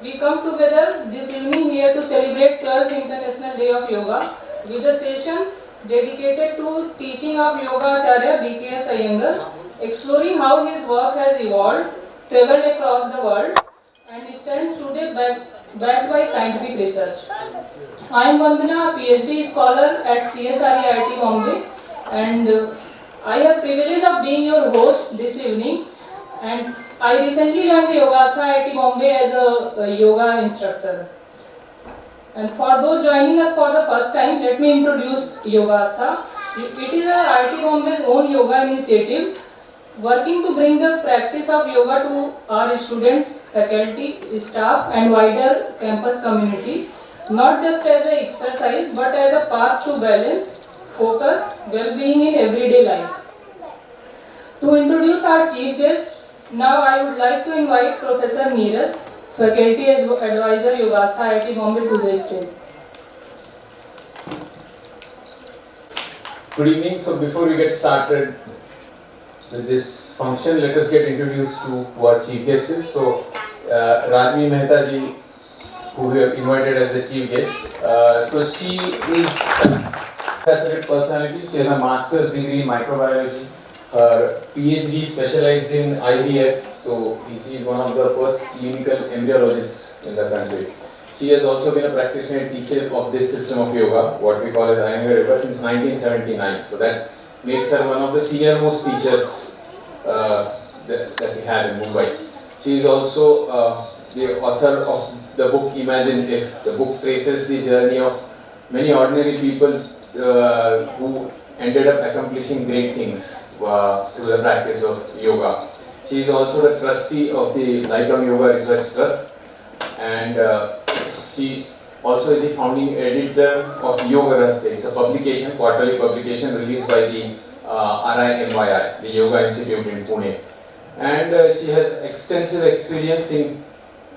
we come together this evening here to celebrate 12th International Day of Yoga with a session dedicated to teaching of Yogacharya B.K.S Iyengar, exploring how his work has evolved, traveled across the world, and stands today backed by scientific research. I am Vandana, a PhD scholar at IIT Bombay, and I have privilege of being your host this evening. And I recently joined the IIT Bombay as a yoga instructor. And for those joining us for the first time, let me introduce Yogastha. It is IIT Bombay's own yoga initiative, working to bring the practice of yoga to our students, faculty, staff, and wider campus community, not just as an exercise, but as a path to balance, focus, well-being in everyday life. To introduce our chief guest, now I would like to invite Professor Neeraj, Faculty Advisor, Yogastha, IIT Bombay, to the stage. Good evening. So before we get started with this function, let us get introduced to our chief guests. So Rajvi Mehta ji, who we have invited as the chief guest. So she is a fascinating personality. She has a master's degree in microbiology. Her PhD specialized in IVF. So she is one of the first clinical embryologists in the country. She has also been a practitioner and teacher of this system of yoga, what we call as Iyengar Yoga, since 1979. So that makes her one of the senior most teachers that we have in Mumbai. She is also the author of the book Imagine If. The book traces the journey of many ordinary people who ended up accomplishing great things through the practice of yoga. She is also the trustee of the Light on Yoga Research Trust, and she also is the founding editor of Yoga Rahasya. It's a publication, quarterly publication released by the RIMYI, the Yoga Institute in Pune. And she has extensive experience in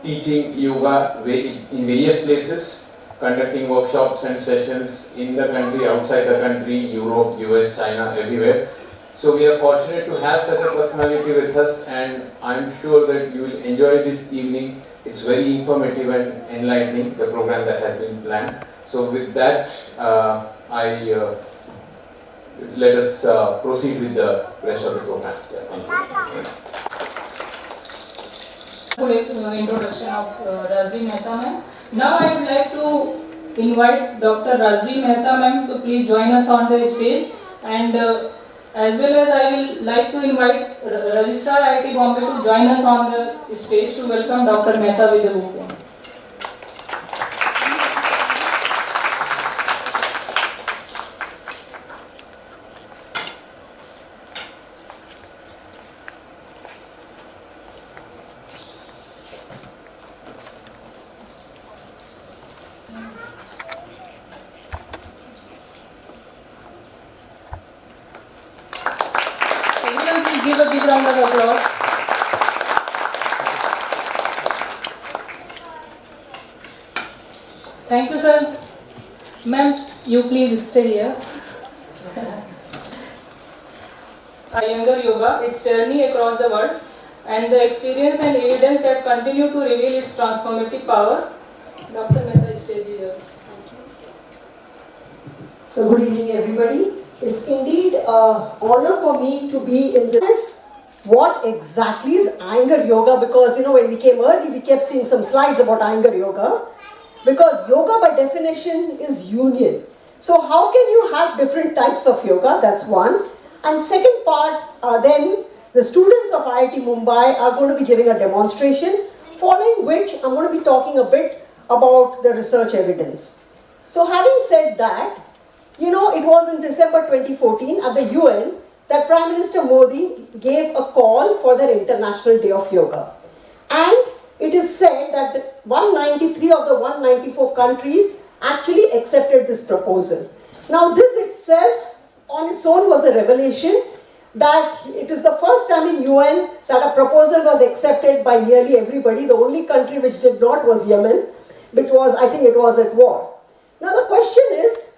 teaching yoga in various places, conducting workshops and sessions in the country, outside the country, Europe, US, China, everywhere. So we are fortunate to have such a personality with us, and I'm sure that you will enjoy this evening. It's very informative and enlightening, the program that has been planned. So with that, let us proceed with the rest of the program. Yeah, thank you. Introduction of Rajvi Mehta ma'am. Now I would like to invite Dr. Rajvi Mehta ma'am to please join us on the stage, and as well as I will like to invite Registrar IIT Bombay to join us on the stage to welcome Dr. Mehta with the book. Give a big round of applause. Thank you, sir. Ma'am, you please stay here. Iyengar Yoga, its journey across the world, and the experience and evidence that continue to reveal its transformative power. Dr. Mehta, stay here. Thank you. So good evening, everybody. It's indeed an honor for me to be in this. What exactly is Iyengar Yoga? Because when we came early, we kept seeing some slides about Iyengar Yoga. Because yoga by definition is union. So how can you have different types of yoga? That's one. And second part, then the students of IIT Mumbai are going to be giving a demonstration, following which I'm going to be talking a bit about the research evidence. So having said that, it was in December 2014 at the UN that Prime Minister Modi gave a call for their International Day of Yoga. And it is said that 193 of the 194 countries actually accepted this proposal. Now this itself on its own was a revelation that it is the first time in UN that a proposal was accepted by nearly everybody. The only country which did not was Yemen, because I think it was at war. Now the question is,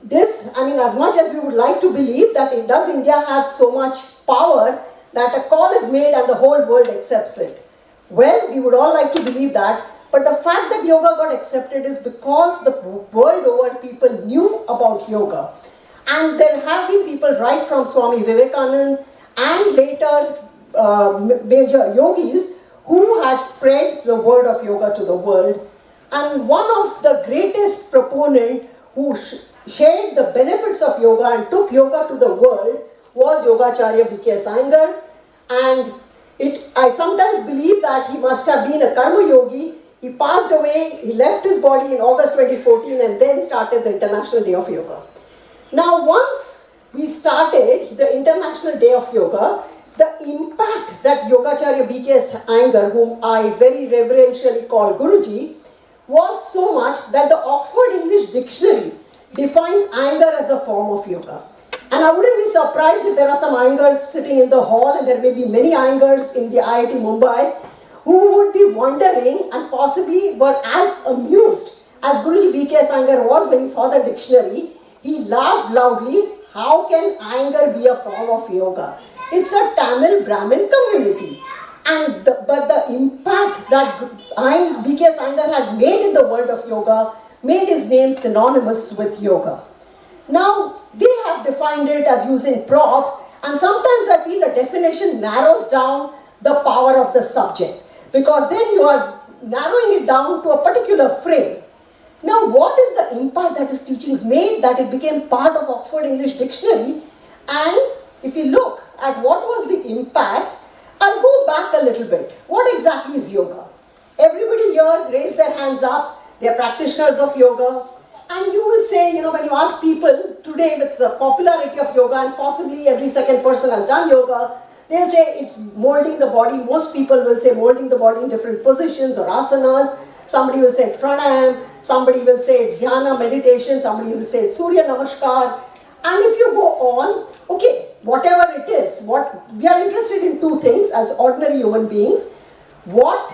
as much as we would like to believe that does India have so much power that a call is made and the whole world accepts it? Well, we would all like to believe that, But the fact that yoga got accepted is because the world over people knew about yoga. And there have been people right from Swami Vivekananda and later major yogis who had spread the word of yoga to the world. And one of the greatest proponents who shared the benefits of yoga and took yoga to the world was Yogacharya B.K.S Iyengar. And I sometimes believe that he must have been a karma yogi. He passed away, he left his body in August 2014 and then started the International Day of Yoga. Now once we started the International Day of Yoga, the impact that Yogacharya B.K.S Iyengar, whom I very reverentially call Guruji, was so much that the Oxford English Dictionary defines Iyengar as a form of yoga. And I wouldn't be surprised if there are some Iyengars sitting in the hall, and there may be many Iyengars in the IIT Bombay who would be wondering and possibly were as amused as Guruji B.K.S Iyengar was when he saw the dictionary. He laughed loudly. How can Iyengar be a form of yoga? It's a Tamil Brahmin community. But the impact that B.K.S Iyengar had made in the world of yoga made his name synonymous with yoga. Now, they have defined it as using props, and sometimes I feel a definition narrows down the power of the subject, because then you are narrowing it down to a particular frame. Now, what is the impact that his teachings made that it became part of Oxford English Dictionary? And if you look at what was the impact, I'll go back a little bit. What exactly is yoga? Everybody here raise their hands up. They are practitioners of yoga. And you will say, when you ask people today with the popularity of yoga, and possibly every second person has done yoga, they'll say it's molding the body. Most people will say molding the body in different positions or asanas. Somebody will say it's pranayam. Somebody will say it's dhyana, meditation. Somebody will say it's Surya Namaskar. And if you go on, okay, whatever it is, we are interested in two things as ordinary human beings. What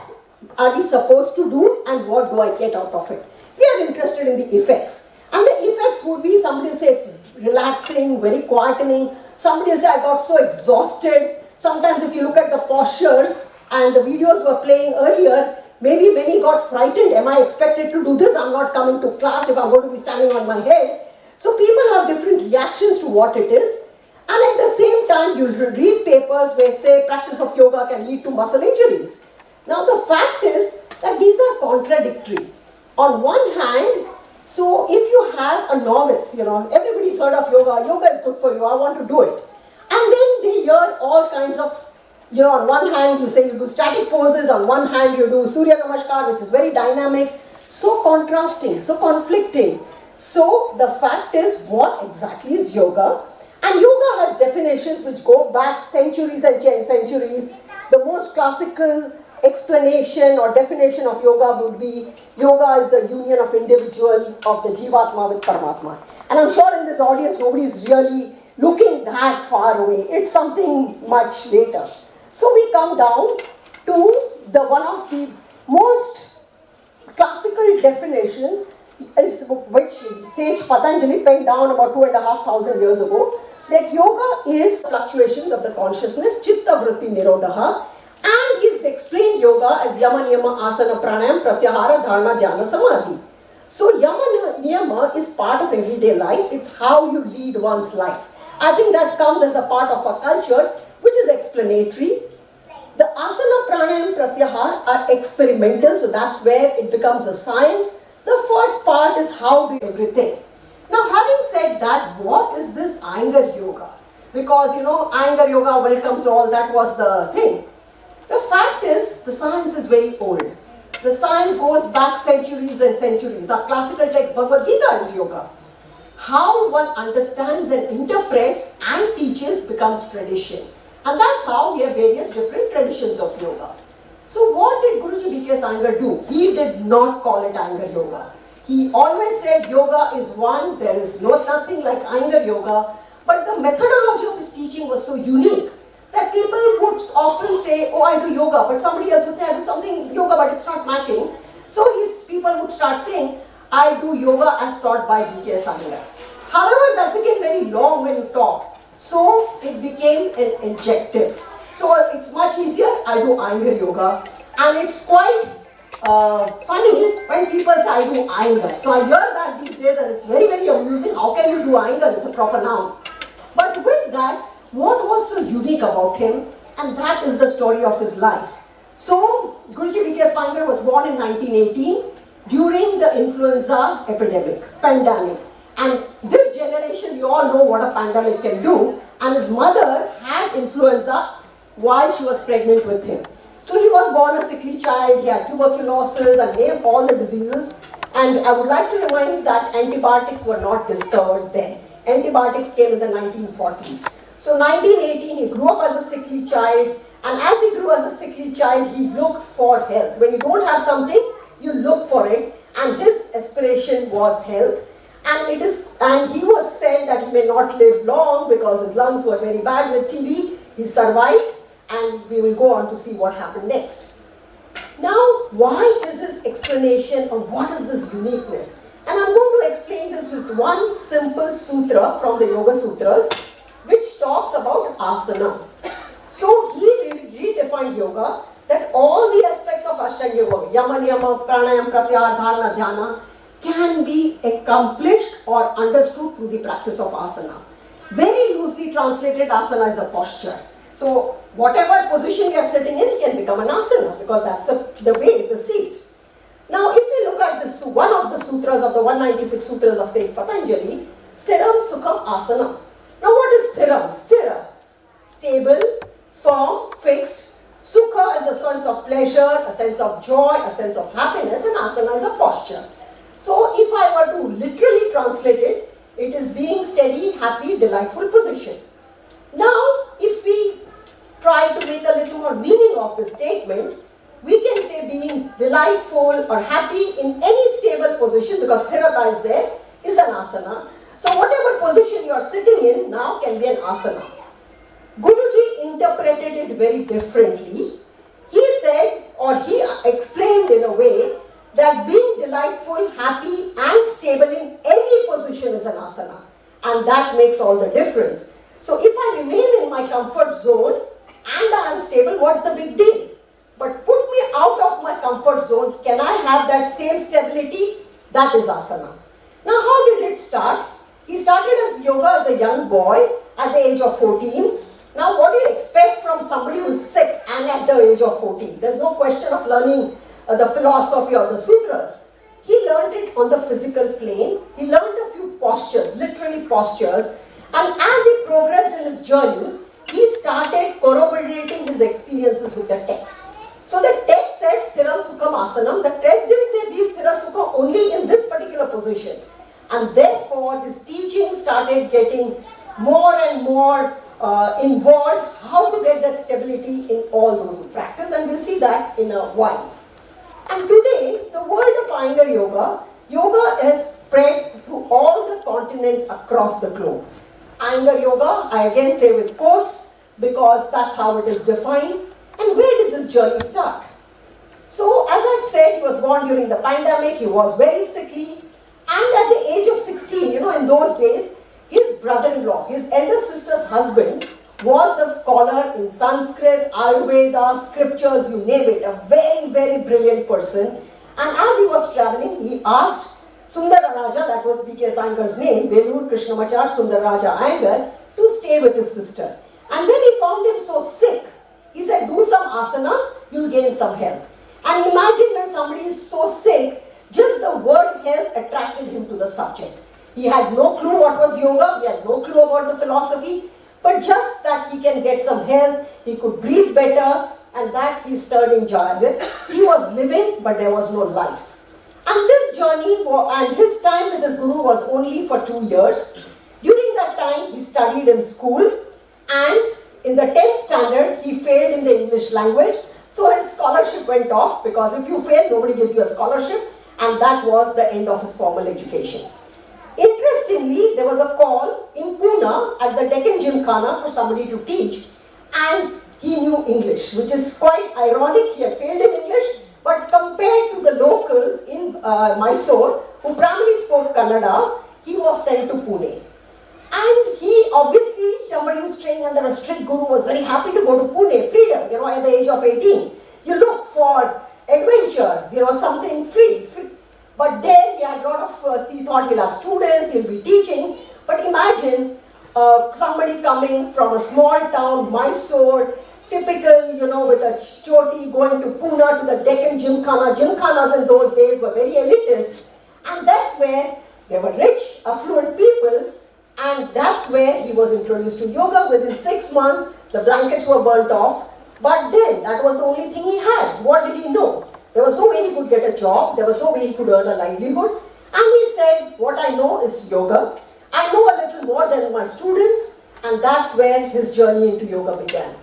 are we supposed to do and what do I get out of it? We are interested in the effects. And the effects would be, somebody will say it's relaxing, very quietening. Somebody will say I got so exhausted. Sometimes if you look at the postures and the videos were playing earlier, maybe many got frightened. Am I expected to do this? I'm not coming to class if I'm going to be standing on my head. So people have different reactions to what it is. And at the same time, you'll read papers where say practice of yoga can lead to muscle injuries. Now the fact is that these are contradictory. On one hand, so if you have a novice, everybody's heard of yoga, yoga is good for you, I want to do it. And then they hear all kinds of, on one hand you say you do static poses, on one hand you do Surya Namaskar, which is very dynamic, so contrasting, so conflicting. So the fact is, what exactly is yoga? And yoga has definitions which go back centuries and centuries. The most classical explanation or definition of yoga would be, yoga is the union of individual of the Jivatma with Paramatma. And I'm sure in this audience nobody is really looking that far away. It's something much later. So we come down to one of the most classical definitions, which sage Patanjali penned down about 2,500 years ago, that yoga is fluctuations of the consciousness, chitta vritti nirodha. And he's explained yoga as yama, niyama, asana, pranayam, pratyahara, dharana, dhyana, samadhi. So yama, niyama is part of everyday life. It's how you lead one's life. I think that comes as a part of a culture which is explanatory. The asana, pranayam, pratyahara are experimental, so that's where it becomes a science. The third part is how do everything. Now having said that, what is this Iyengar Yoga? Because Iyengar Yoga welcomes all, that was the thing. The fact is, the science is very old. The science goes back centuries and centuries. Our classical text, Bhagavad Gita, is yoga. How one understands and interprets and teaches becomes tradition. And that's how we have various different traditions of yoga. So what did Guruji B.K.S Iyengar do? He did not call it Iyengar Yoga. He always said yoga is one, there is nothing like Iyengar Yoga. But the methodology of his teaching was so unique that people would often say, oh, I do yoga, but somebody else would say, I do something yoga, but it's not matching. So people would start saying, I do yoga as taught by B.K.S Iyengar. However, that became very long when you talk. So it became an adjective. So it's much easier, I do Iyengar Yoga. And it's quite funny when people say I do Iyengar. So I hear that these days and it's very, very amusing. How can you do Iyengar? It's a proper noun. But with that, what was so unique about him? And that is the story of his life. So Guruji B.K.S Iyengar was born in 1918 during the influenza pandemic. And this generation, you all know what a pandemic can do. And his mother had influenza while she was pregnant with him. So he was born a sickly child, he had tuberculosis and name all the diseases. And I would like to remind that antibiotics were not discovered then. Antibiotics came in the 1940s. So 1918, he grew up as a sickly child. And as he grew as a sickly child, he looked for health. When you don't have something, you look for it. And his aspiration was health. And he was said that he may not live long because his lungs were very bad with TB. He survived. And we will go on to see what happened next. Now, why is this explanation or what is this uniqueness? And I'm going to explain this with one simple sutra from the Yoga Sutras, which talks about asana. So he redefined yoga that all the aspects of Ashtanga Yoga, yama, niyama, pranayam, pratyahara, dharana, dhyana, can be accomplished or understood through the practice of asana. Very loosely translated, asana is a posture. So whatever position you are sitting in can become an asana because that's the way, the seat. Now if we look at this, one of the sutras of the 196 sutras of Saint Patanjali, Sthiram Sukham Asana. Now what is Sthiram? Sthira, stable, firm, fixed. Sukha is a sense of pleasure, a sense of joy, a sense of happiness, and asana is a posture. So if I were to literally translate it, it is being steady, happy, delightful position. Now if we try to make a little more meaning of this statement, we can say being delightful or happy in any stable position, because sthirata is there, is an asana. So whatever position you are sitting in now can be an asana. Guruji interpreted it very differently. He said, or he explained in a way, that being delightful, happy and stable in any position is an asana. And that makes all the difference. So if I remain in my comfort zone and I am stable, what's the big deal? But put me out of my comfort zone, can I have that same stability? That is asana. Now how did it start? He started as yoga as a young boy at the age of 14. Now what do you expect from somebody who is sick and at the age of 14? There's no question of learning the philosophy or the sutras. He learned it on the physical plane. He learned a few postures, literally postures. And as he progressed in his journey, he started corroborating his experiences with the text. So the text said Sthiram Sukham Asanam. The text didn't say be Sthira Sukha only in this particular position. And therefore his teaching started getting more and more involved, how to get that stability in all those who practice. And we'll see that in a while. And today, the world of Iyengar Yoga is spread to all the continents across the globe. Iyengar Yoga, I again say with quotes, because that's how it is defined. And where did this journey start? So, as I said, he was born during the pandemic, he was very sickly, and at the age of 16, in those days, his brother-in-law, his elder sister's husband, was a scholar in Sanskrit, Ayurveda, scriptures, you name it, a very, very brilliant person. And as he was traveling, he asked Sundara-Raja, that was B.K.S Iyengar's name, Belur Krishnamachar Sundara-Raja Iyengar, to stay with his sister. And when he found him so sick, he said, do some asanas, you'll gain some health. And imagine when somebody is so sick, just the word health attracted him to the subject. He had no clue what was yoga, he had no clue about the philosophy, but just that he can get some health, he could breathe better, and that's his turning jargon. He was living, but there was no life. And this journey and his time with his guru was only for 2 years. During that time, he studied in school, and in the 10th standard, he failed in the English language. So his scholarship went off, because if you fail, nobody gives you a scholarship, and that was the end of his formal education. Interestingly, there was a call in Pune at the Deccan Gymkhana for somebody to teach, and he knew English, which is quite ironic. He had failed in English, but compared to the locals in Mysore, who primarily spoke Kannada, he was sent to Pune. And he obviously, somebody who's trained under a strict guru, was very happy to go to Pune, freedom, at the age of 18. You look for adventure, something free. But then he had a lot of, he thought he'll have students, he'll be teaching. But imagine somebody coming from a small town, Mysore, typical, with a choti, going to Pune to the Deccan Gymkhana. Gymkhanas in those days were very elitist. And that's where they were rich, affluent people. And that's where he was introduced to yoga. Within 6 months, the blankets were burnt off. But then, that was the only thing he had. What did he know? There was no way he could get a job. There was no way he could earn a livelihood. And he said, what I know is yoga. I know a little more than my students. And that's where his journey into yoga began.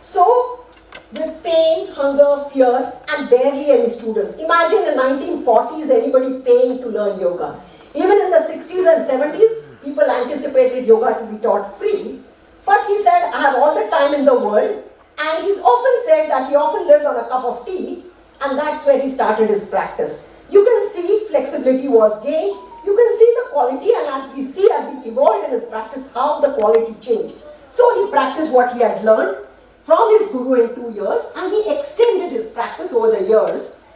So, with pain, hunger, fear, and barely any students. Imagine in 1940s, anybody paying to learn yoga. Even in the 60s and 70s, people anticipated yoga to be taught free. But he said, I have all the time in the world. And he's often said that he often lived on a cup of tea, and that's where he started his practice. You can see flexibility was gained, you can see the quality, and as we see as he evolved in his practice, how the quality changed. So he practiced what he had learned from his guru in 2 years, and he extended his practice over the years.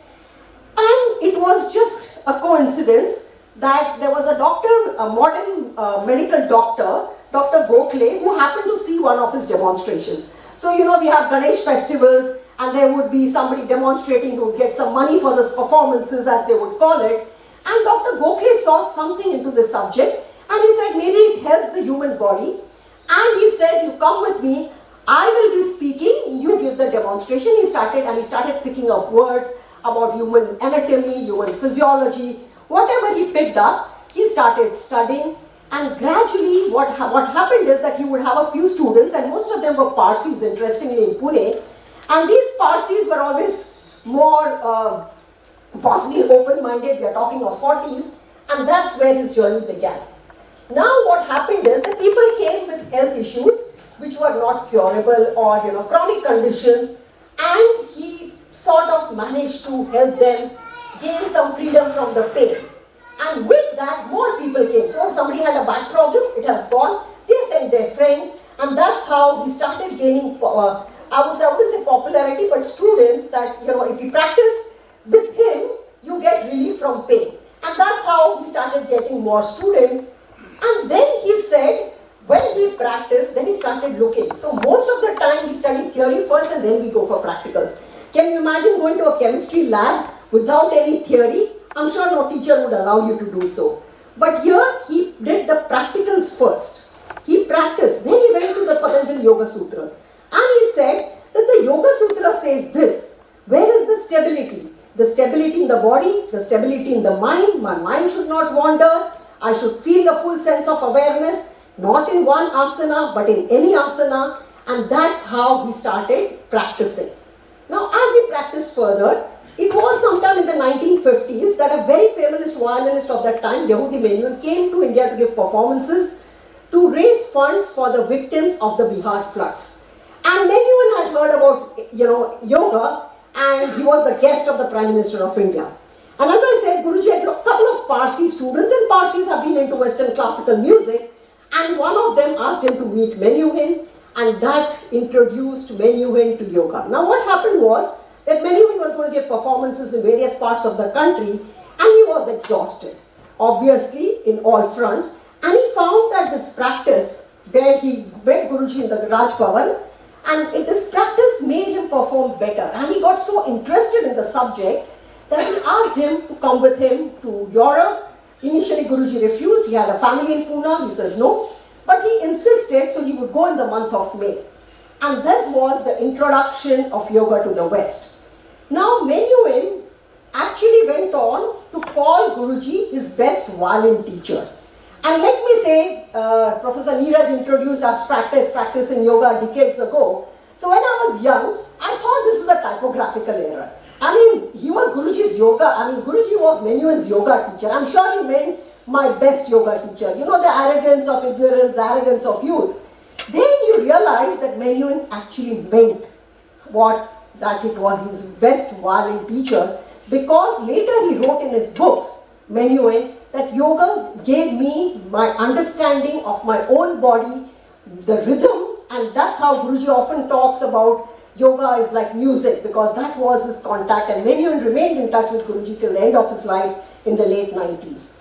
And it was just a coincidence that there was a doctor, a modern medical doctor, Dr. Gokhale, who happened to see one of his demonstrations. So, we have Ganesh festivals, and there would be somebody demonstrating who would get some money for those performances, as they would call it. And Dr. Gokhale saw something into this subject, and he said, maybe it helps the human body. And he said, you come with me, I will be speaking, you give the demonstration. He started picking up words about human anatomy, human physiology. Whatever he picked up, he started studying. And gradually, what happened is that he would have a few students, and most of them were Parsis, interestingly, in Pune. And these Parsis were always more possibly open-minded. We are talking of 40s, and that's where his journey began. Now, what happened is that people came with health issues which were not curable, or chronic conditions, and he sort of managed to help them gain some freedom from the pain. And with that, more people came. So if somebody had a back problem, it has gone. They sent their friends, and that's how he started gaining, I wouldn't say popularity, but students that, if you practice with him, you get relief from pain. And that's how he started getting more students. And then he said, when he practiced, then he started looking. So most of the time, he studied theory first, and then we go for practicals. Can you imagine going to a chemistry lab without any theory? I'm sure no teacher would allow you to do so. But here, he did the practicals first. He practiced. Then he went to the Patanjali Yoga Sutras. And he said that the Yoga Sutra says this. Where is the stability? The stability in the body, the stability in the mind. My mind should not wander. I should feel a full sense of awareness, not in one asana, but in any asana. And that's how he started practicing. Now, as he practiced further, it was sometime in the 1950s that a very famous violinist of that time, Yehudi Menuhin, came to India to give performances to raise funds for the victims of the Bihar floods. And Menuhin had heard about, yoga, and he was the guest of the Prime Minister of India. And as I said, Guruji had a couple of Parsi students, and Parsis have been into Western classical music, and one of them asked him to meet Menuhin, and that introduced Menuhin to yoga. Now what happened was that Menuhin was going to give performances in various parts of the country, and he was exhausted, obviously, in all fronts. And he found that this practice, where he met Guruji in the Raj Bhavan, and this practice made him perform better. And he got so interested in the subject that he asked him to come with him to Europe. Initially, Guruji refused. He had a family in Pune. He says no. But he insisted, so he would go in the month of May. And this was the introduction of yoga to the West. Now, Menuhin actually went on to call Guruji his best violin teacher. And let me say, Professor Neeraj introduced our practice in yoga decades ago. So when I was young, I thought this is a typographical error. I mean, he was Guruji's yoga. Guruji was Menuhin's yoga teacher. I'm sure he meant my best yoga teacher. The arrogance of ignorance, the arrogance of youth. Then you realize that Menuhin actually meant that it was his best violin teacher, because later he wrote in his books, Menuhin, that yoga gave me my understanding of my own body, the rhythm, and that's how Guruji often talks about yoga is like music, because that was his contact, and Menyun remained in touch with Guruji till the end of his life in the late 90s.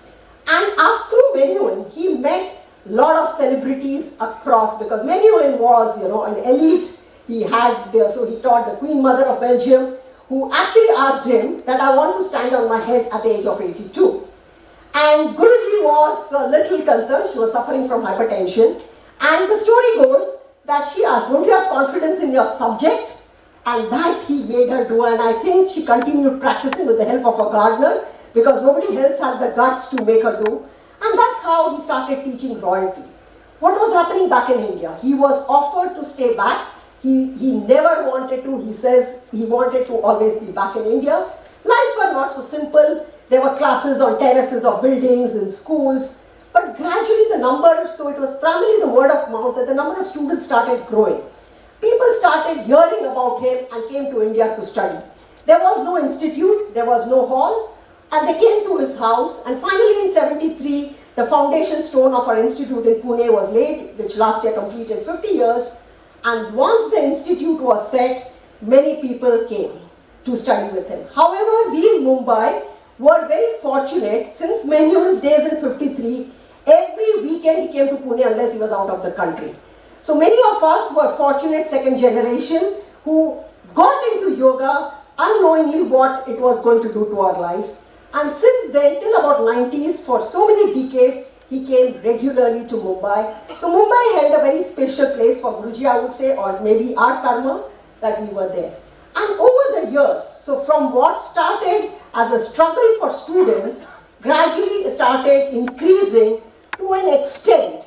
And after Menyun, he met a lot of celebrities across, because Menyun was, an elite. He had, so he taught the Queen Mother of Belgium, who actually asked him that I want to stand on my head at the age of 82. And Guruji was a little concerned. She was suffering from hypertension. And the story goes that she asked, don't you have confidence in your subject? And that he made her do. And I think she continued practicing with the help of a gardener, because nobody else had the guts to make her do. And that's how he started teaching royalty. What was happening back in India? He was offered to stay back. He never wanted to. He says he wanted to always be back in India. Lives were not so simple. There were classes on terraces of buildings in schools. But gradually the number, so it was primarily the word of mouth, that the number of students started growing. People started hearing about him and came to India to study. There was no institute, there was no hall, and they came to his house. And finally in 73, the foundation stone of our institute in Pune was laid, which last year completed 50 years. And once the institute was set, many people came to study with him. However, we in Mumbai were very fortunate. Since Menyun's days in 53, every weekend he came to Pune unless he was out of the country. So many of us were fortunate second generation who got into yoga unknowingly what it was going to do to our lives. And since then, till about 90s, for so many decades, he came regularly to Mumbai. So Mumbai held a very special place for Guruji, I would say, or maybe our karma, that we were there. And over the years, so from what started as a struggle for students, gradually started increasing to an extent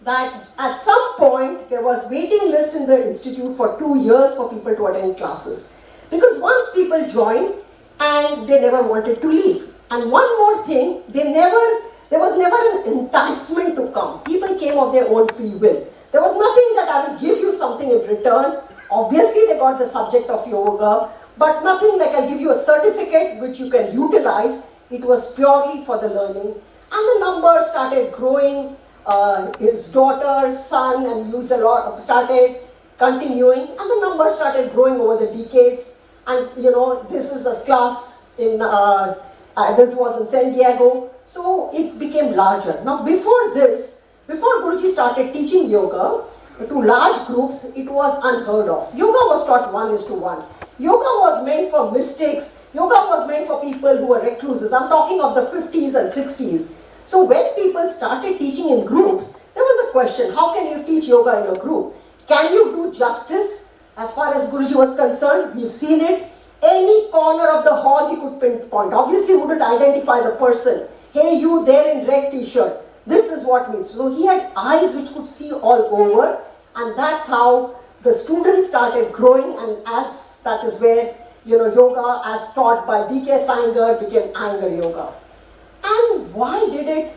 that at some point there was waiting list in the institute for 2 years for people to attend classes. Because once people joined, and they never wanted to leave. And one more thing, there was never an enticement to come. People came of their own free will. There was nothing that I will give you something in return. Obviously they got the subject of yoga, but nothing like I'll give you a certificate which you can utilize. It was purely for the learning. And the numbers started growing. His daughter, son, and user started continuing, and the numbers started growing over the decades. And this is a class in, this was in San Diego, so it became larger. Now before Guruji started teaching yoga to large groups, it was unheard of. Yoga was taught 1:1. Yoga was meant for mystics. Yoga was meant for people who were recluses. I'm talking of the 50s and 60s. So when people started teaching in groups, there was a question, how can you teach yoga in a group? Can you do justice? As far as Guruji was concerned, we've seen it. Any corner of the hall he could pinpoint. Obviously he wouldn't identify the person. Hey, you there in red t-shirt. This is what means. So he had eyes which could see all over, and that's how the students started growing, and as that is where yoga as taught by B.K.S Iyengar became Iyengar Yoga. And why did it?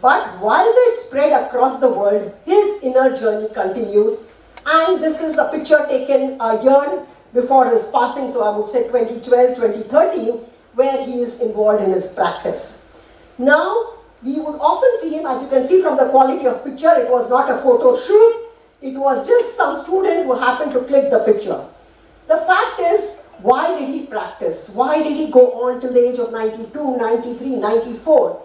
But while it spread across the world, his inner journey continued. And this is a picture taken a year before his passing, so I would say 2012, 2013, where he is involved in his practice. Now, we would often see him, as you can see from the quality of picture, it was not a photo shoot, it was just some student who happened to click the picture. The fact is, why did he practice? Why did he go on till the age of 92, 93, 94?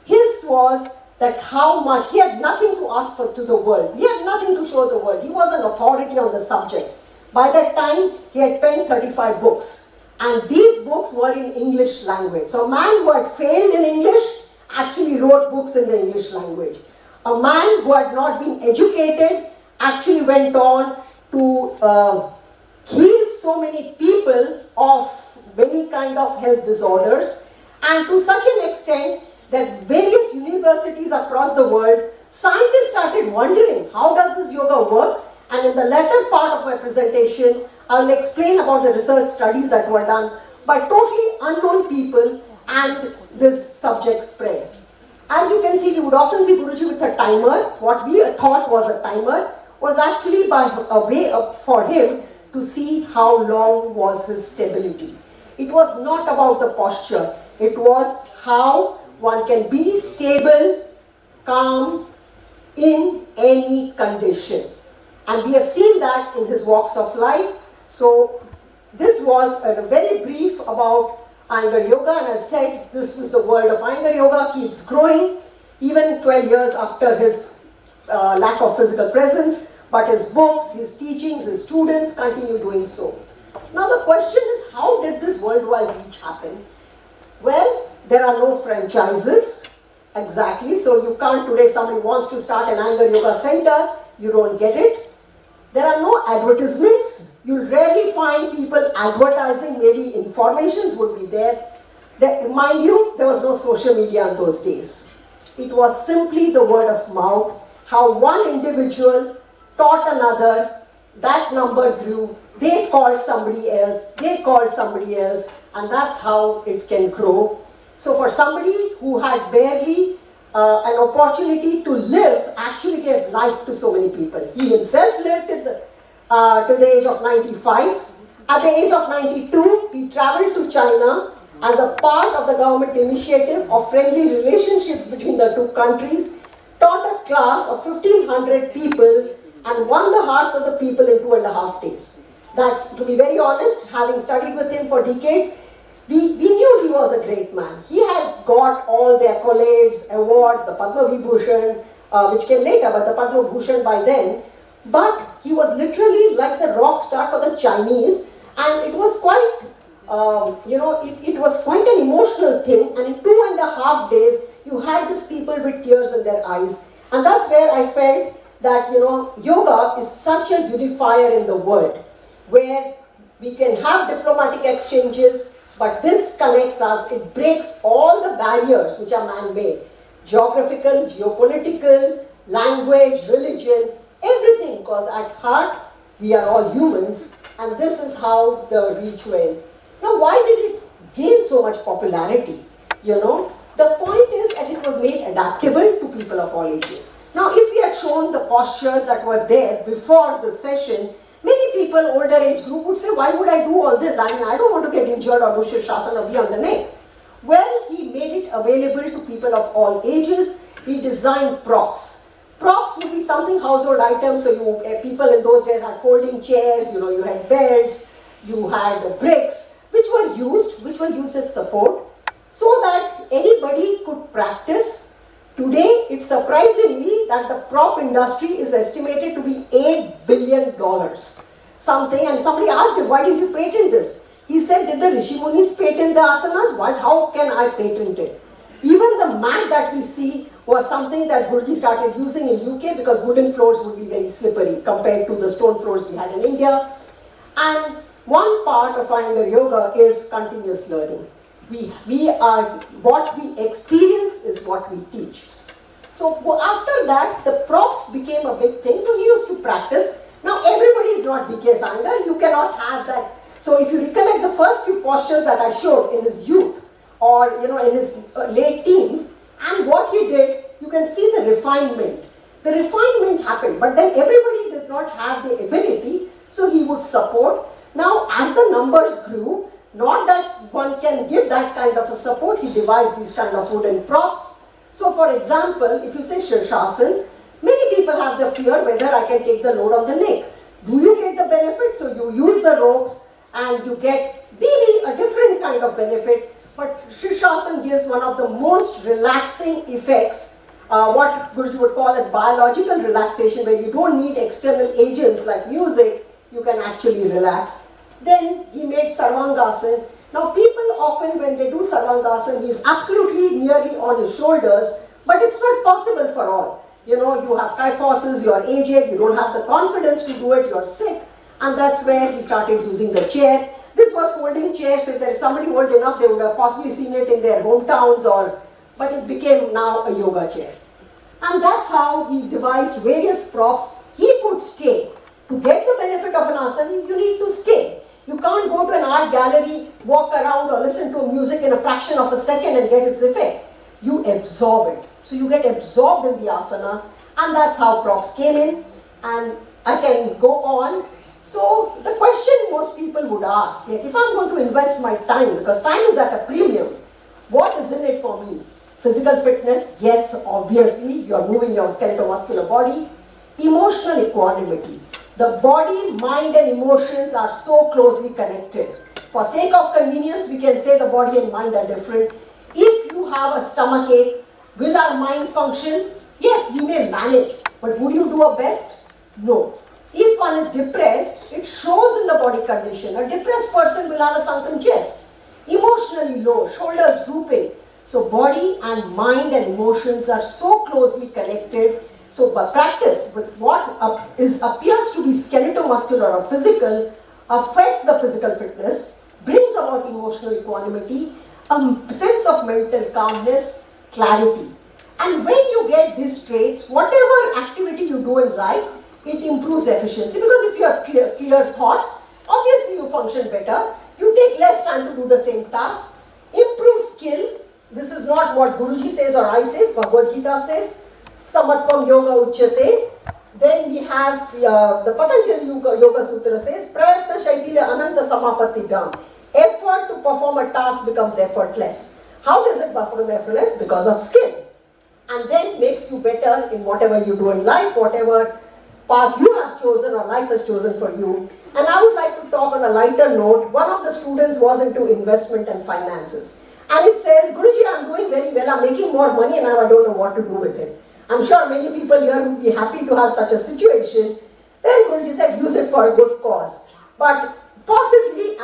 His was that how much, he had nothing to ask for to the world. He had nothing to show the world. He was an authority on the subject. By that time, he had penned 35 books. And these books were in English language. So a man who had failed in English actually wrote books in the English language. A man who had not been educated actually went on to heal so many people of many kind of health disorders, and to such an extent that various universities across the world, scientists started wondering, how does this yoga work? And in the latter part of my presentation, I will explain about the research studies that were done by totally unknown people, and this subject spread. As you can see, you would often see Guruji with a timer. What we thought was a timer was actually by a way for him to see how long was his stability. It was not about the posture. It was how one can be stable, calm, in any condition. And we have seen that in his walks of life. So this was a very brief about Iyengar Yoga, and as said, this was the world of Iyengar Yoga, keeps growing even 12 years after his lack of physical presence, but his books, his teachings, his students continue doing so. Now the question is, how did this worldwide reach happen? Well, there are no franchises, exactly, so you can't today, if somebody wants to start an Iyengar Yoga center, you don't get it. There are no advertisements. You'll rarely find people advertising, maybe informations would be there. Mind you, there was no social media in those days. It was simply the word of mouth, how one individual taught another, that number grew, they called somebody else, and that's how it can grow. So for somebody who had barely an opportunity to live, actually gave life to so many people. He himself lived till the age of 95. At the age of 92, he traveled to China as a part of the government initiative of friendly relationships between the two countries, taught a class of 1,500 people and won the hearts of the people in 2.5 days. That's, to be very honest, having studied with him for decades, we knew he was a great man. He had got all the accolades, awards, the Padma Vibhushan, which came later, but the Padma Bhushan by then. But he was literally like the rock star for the Chinese, and it was quite, it was quite an emotional thing. And in 2.5 days, you had these people with tears in their eyes. And that's where I felt that, yoga is such a unifier in the world, where we can have diplomatic exchanges, but this connects us. It breaks all the barriers which are man-made. Geographical, geopolitical, language, religion, everything, because at heart, we are all humans, and this is how the reach went. Now, why did it gain so much popularity? The point is that it was made adaptable to people of all ages. Now, if we had shown the postures that were there before the session, many people, older age group, would say, why would I do all this? I mean, I don't want to get injured or do Shirshasana or be on the neck. Well, he made it available to people of all ages. He designed props. Props would be something household items. So people in those days had folding chairs, you had beds, you had bricks, which were used as support, so that anybody could practice. Today, it's surprisingly that the prop industry is estimated to be $8 billion. Something, and somebody asked him, why didn't you patent this? He said, did the Rishi Munis patent the asanas? Why? How can I patent it? Even the mat that we see was something that Guruji started using in UK, because wooden floors would be very slippery compared to the stone floors we had in India. And one part of Iyengar Yoga is continuous learning. What we experience is what we teach. So after that, the props became a big thing. So he used to practice. Now everybody is not B.K.S Iyengar. You cannot have that. So if you recollect the first few postures that I showed in his youth, or in his late teens, and what he did, you can see the refinement. The refinement happened, but then everybody did not have the ability, so he would support. Now, as the numbers grew, not that one can give that kind of a support, he devised these kind of wooden props. So for example, if you say Shirshasana, many people have the fear whether I can take the load on the neck. Do you get the benefit? So you use the ropes and you get maybe a different kind of benefit, but Shirshasana gives one of the most relaxing effects, what Guruji would call as biological relaxation, where you don't need external agents like music, you can actually relax. Then he made Sarvangasana. Now people often, when they do Sarvangasana, he is absolutely nearly on his shoulders, but it's not possible for all. You have kyphosis, you are aged, you don't have the confidence to do it, you are sick, and that's where he started using the chair. This was folding chair, so if there is somebody old enough, they would have possibly seen it in their hometowns, but it became now a yoga chair. And that's how he devised various props. He could stay. To get the benefit of an asana, you need to stay. You can't go to an art gallery, walk around or listen to music in a fraction of a second and get its effect. You absorb it. So you get absorbed in the asana, and that's how props came in. And I can go on. So the question most people would ask, like, if I'm going to invest my time, because time is at a premium, what is in it for me? Physical fitness, yes, obviously, you're moving your skeletal muscular body. Emotional equanimity. The body, mind and emotions are so closely connected. For sake of convenience, we can say the body and mind are different. If you have a stomach ache, will our mind function? Yes, we may manage, but would you do our best? No. If one is depressed, it shows in the body condition. A depressed person will have a sunken chest, emotionally low, shoulders drooping. So body and mind and emotions are so closely connected. So by practice with what appears to be skeletal-muscular or physical affects the physical fitness, brings about emotional equanimity, a sense of mental calmness, clarity. And when you get these traits, whatever activity you do in life, it improves efficiency, because if you have clear thoughts, obviously you function better, you take less time to do the same task, improve skill. This is not what Guruji says or I says, Bhagavad Gita says, Samatvam Yoga Uchyate. Then we have the Patanjali Yoga Sutra says, Prayatna Shaitilya Ananta Samapatibhyam. Effort to perform a task becomes effortless. How does it perform effortless? Because of skill. And then makes you better in whatever you do in life, whatever path you have chosen or life has chosen for you. And I would like to talk on a lighter note. One of the students was into investment and finances. And he says, Guruji, I'm doing very well, I'm making more money and now I don't know what to do with it. I'm sure many people here would be happy to have such a situation. Then Guruji said, use it for a good cause. But possibly,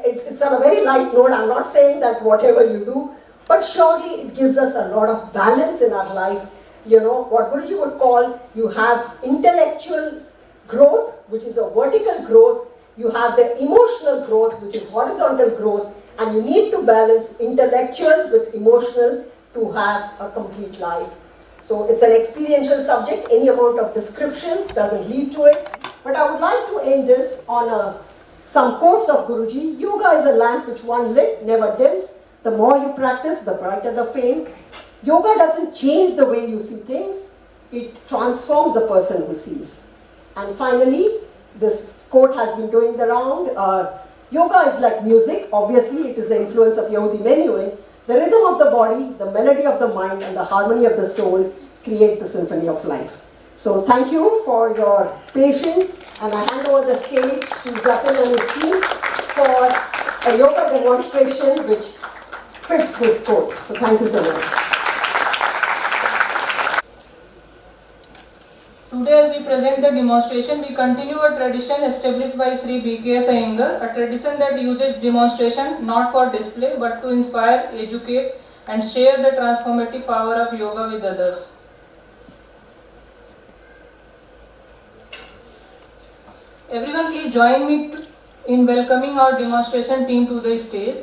it's on a very light note, I'm not saying that whatever you do, but surely it gives us a lot of balance in our life. You know, what Guruji would call, you have intellectual growth, which is a vertical growth, you have the emotional growth, which is horizontal growth, and you need to balance intellectual with emotional to have a complete life. So it's an experiential subject, any amount of descriptions doesn't lead to it, but I would like to end this on some quotes of Guruji. Yoga is a lamp which one lit never dims. The more you practice, the brighter the flame. Yoga doesn't change the way you see things, it transforms the person who sees. And finally, this quote has been doing the round. Yoga is like music. Obviously, it is the influence of Yehudi Menuhin. The rhythm of the body, the melody of the mind, and the harmony of the soul create the symphony of life. So thank you for your patience, and I hand over the stage to Jatin and his team for a yoga demonstration which fits this quote. So thank you so much. Today, as we present the demonstration, we continue a tradition established by Sri B.K.S Iyengar, a tradition that uses demonstration not for display but to inspire, educate, and share the transformative power of yoga with others. Everyone, please join me in welcoming our demonstration team to the stage.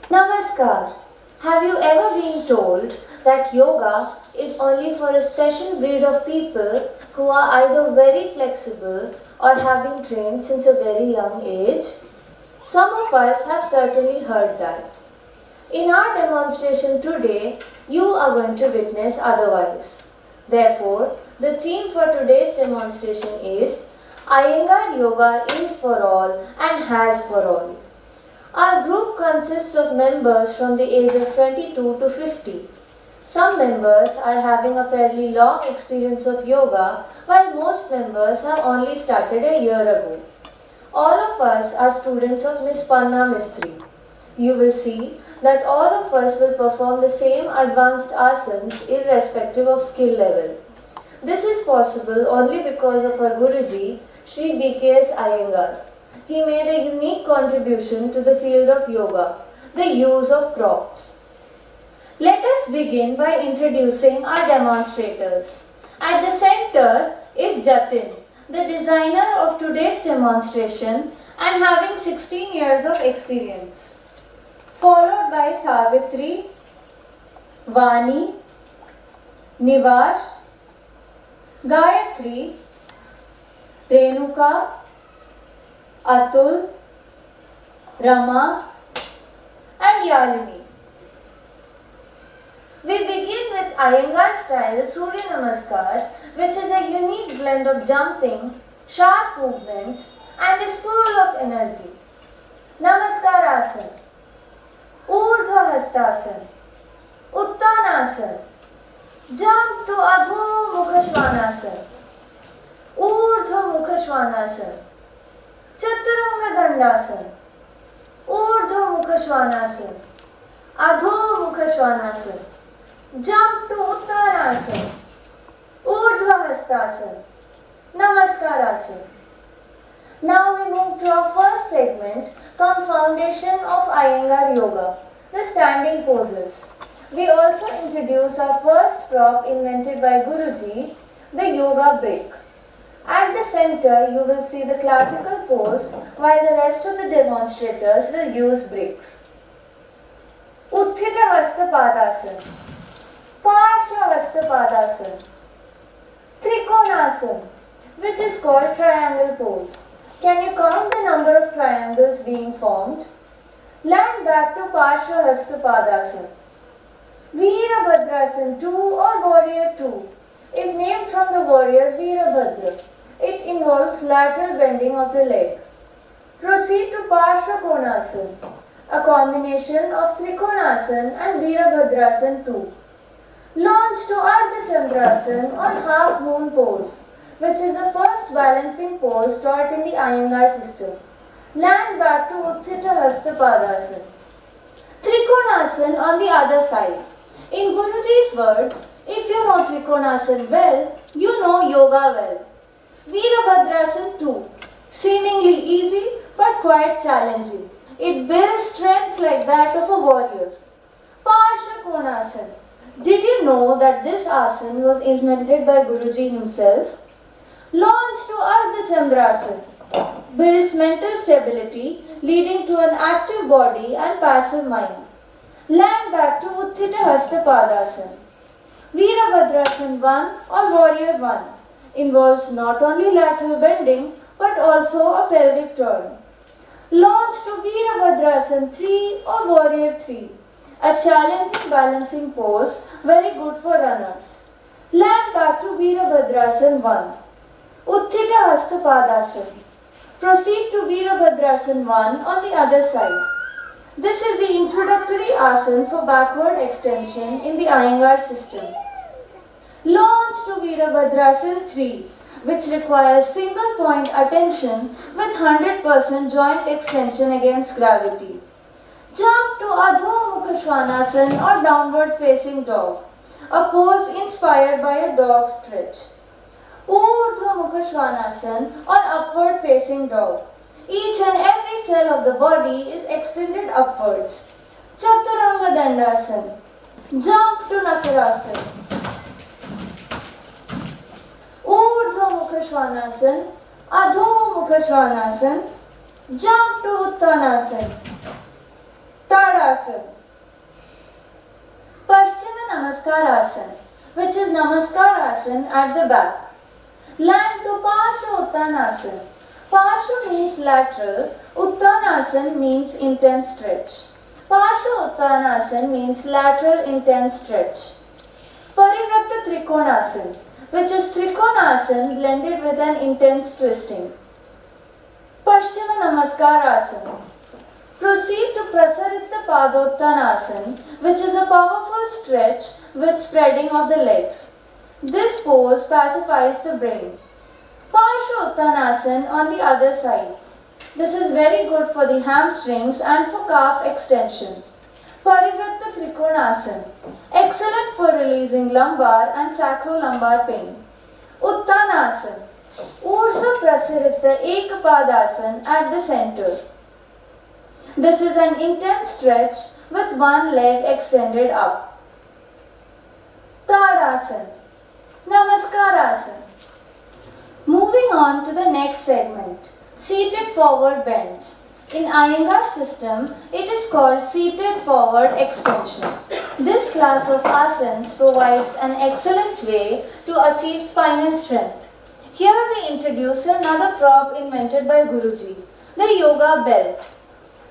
Namaskar. Have you ever been told that yoga is only for a special breed of people who are either very flexible or have been trained since a very young age? Some of us have certainly heard that. In our demonstration today, you are going to witness otherwise. Therefore, the theme for today's demonstration is Iyengar Yoga is for all and has for all. Our group consists of members from the age of 22 to 50. Some members are having a fairly long experience of yoga, while most members have only started a year ago. All of us are students of Miss Panna Mistry. You will see that all of us will perform the same advanced asanas irrespective of skill level. This is possible only because of our Guruji, Sri B.K.S Iyengar. He made a unique contribution to the field of yoga, the use of props. Let us begin by introducing our demonstrators. At the center is Jatin, the designer of today's demonstration and having 16 years of experience. Followed by Savitri, Vani, Nivash, Gayatri, Renuka, Atul, Rama and Yalini. We begin with Iyengar style Surya Namaskar, which is a unique blend of jumping, sharp movements and is full of energy. Namaskar Asana. Urdhva Hastasana. Uttanasana. Jump to Adho Mukha Svanasana. Urdhva Mukha Svanasana. Chaturanga Dandasana. Urdhva Mukha Svanasana. Adho Mukha Svanasana. Jump to Uttanasana. Urdhva Hastasana. Namaskarasana. Now we move to our first segment, come foundation of Iyengar Yoga, the standing poses. We also introduce our first prop invented by Guruji, the yoga brick. At the center, you will see the classical pose, while the rest of the demonstrators will use bricks. Utthita Hasta Padasana, Parshva Hasta Padasana, Trikonasana, which is called triangle pose. Can you count the number of triangles being formed? Land back to Parshva Hasta Padasana. Veerabhadrasana 2 or Warrior 2 is named from the warrior Veerabhadra. It involves lateral bending of the leg. Proceed to Parshva Konasana, a combination of Trikonasana and Veerabhadrasana 2. Launch to Ardha Chandrasana or half moon pose, which is the first balancing pose taught in the Iyengar system. Land back to Utthita Hasta Padasana. Trikonasana on the other side. In Guruji's words, if you know Trikonasana well, you know yoga well. Veerabhadrasana 2, seemingly easy but quite challenging. It builds strength like that of a warrior. Parshva Konasana. Did you know that this asana was invented by Guruji himself? Launch to Ardha Chandrasana. Builds mental stability leading to an active body and passive mind. Land back to Utthita Hasta Padasana. Veerabhadrasana 1 or Warrior 1 involves not only lateral bending but also a pelvic turn. Launch to Veerabhadrasana 3 or Warrior 3, a challenging balancing pose very good for runners. Land back to Veerabhadrasana 1. Utthita Hasta Padasana. Proceed to Veerabhadrasana 1 on the other side. This is the introductory asana for backward extension in the Iyengar system. Launch to Veerabhadrasana 3, which requires single point attention with 100% joint extension against gravity. Jump to Adho Mukha Svanasana or downward facing dog, a pose inspired by a dog stretch. Urdhva Mukha Svanasana or upward facing dog. Each and every cell of the body is extended upwards. Chaturanga Dandasana. Jump to Nakarasana. Urdhva Mukha Svanasana. Adho Mukha Svanasana. Jump to Uttanasana. Tadasana. Paschima Namaskarasana, which is Namaskarasana at the back. Land to Parshva Uttanasana. Parshva means lateral, Uttanasana means intense stretch. Parshva Uttanasana means lateral intense stretch. Parivratta Trikonasana, which is Trikonasana blended with an intense twisting. Paschima Namaskarasana. Proceed to Prasarita Padottanasana, which is a powerful stretch with spreading of the legs. This pose pacifies the brain. Parshva Uttanasana on the other side. This is very good for the hamstrings and for calf extension. Parivratta Trikonasana. Excellent for releasing lumbar and sacrolumbar pain. Uttanasana. Urdhva Prasarita Ekapadasana at the center. This is an intense stretch with one leg extended up. Tadasana. Namaskarasana. Moving on to the next segment, seated forward bends. In Iyengar system, it is called seated forward extension. This class of asanas provides an excellent way to achieve spinal strength. Here we introduce another prop invented by Guruji, the yoga belt.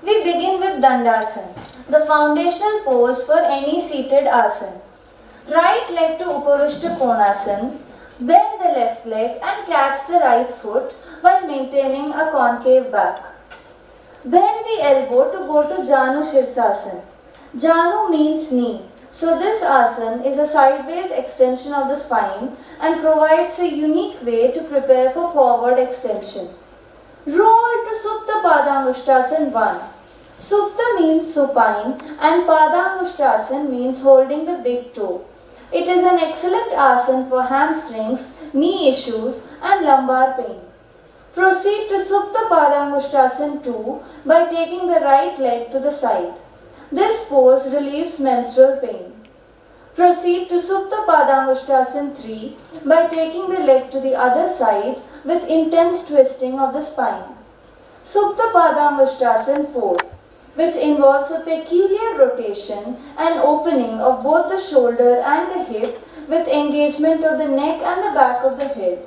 We begin with Dandasana, the foundational pose for any seated asana. Right leg to Upavishta Konasana, bend the left leg and catch the right foot while maintaining a concave back. Bend the elbow to go to Janu Shirsasana. Janu means knee. So this asana is a sideways extension of the spine and provides a unique way to prepare for forward extension. Roll to Supta Padangushtasana 1. Supta means supine and Padangushtasana means holding the big toe. It is an excellent asana for hamstrings, knee issues and lumbar pain. Proceed to Supta Padangushtasana 2 by taking the right leg to the side. This pose relieves menstrual pain. Proceed to Supta Padangushtasana 3 by taking the leg to the other side with intense twisting of the spine. Supta Padangushtasana 4, which involves a peculiar rotation and opening of both the shoulder and the hip with engagement of the neck and the back of the head.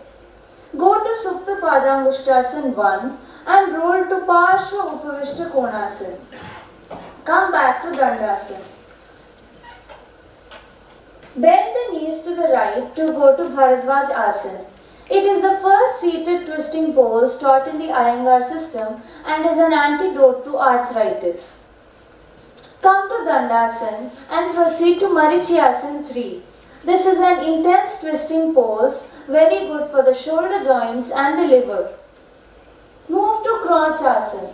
Go to Supta Padangushtasana 1 and roll to Parshva Upavishta Konasana. Come back to Dandasana. Bend the knees to the right to go to Bharadwaj Asana. It is the first seated twisting pose taught in the Iyengar system and is an antidote to arthritis. Come to Dandasana and proceed to Marichiyasana 3. This is an intense twisting pose, very good for the shoulder joints and the liver. Move to Crouch Asana.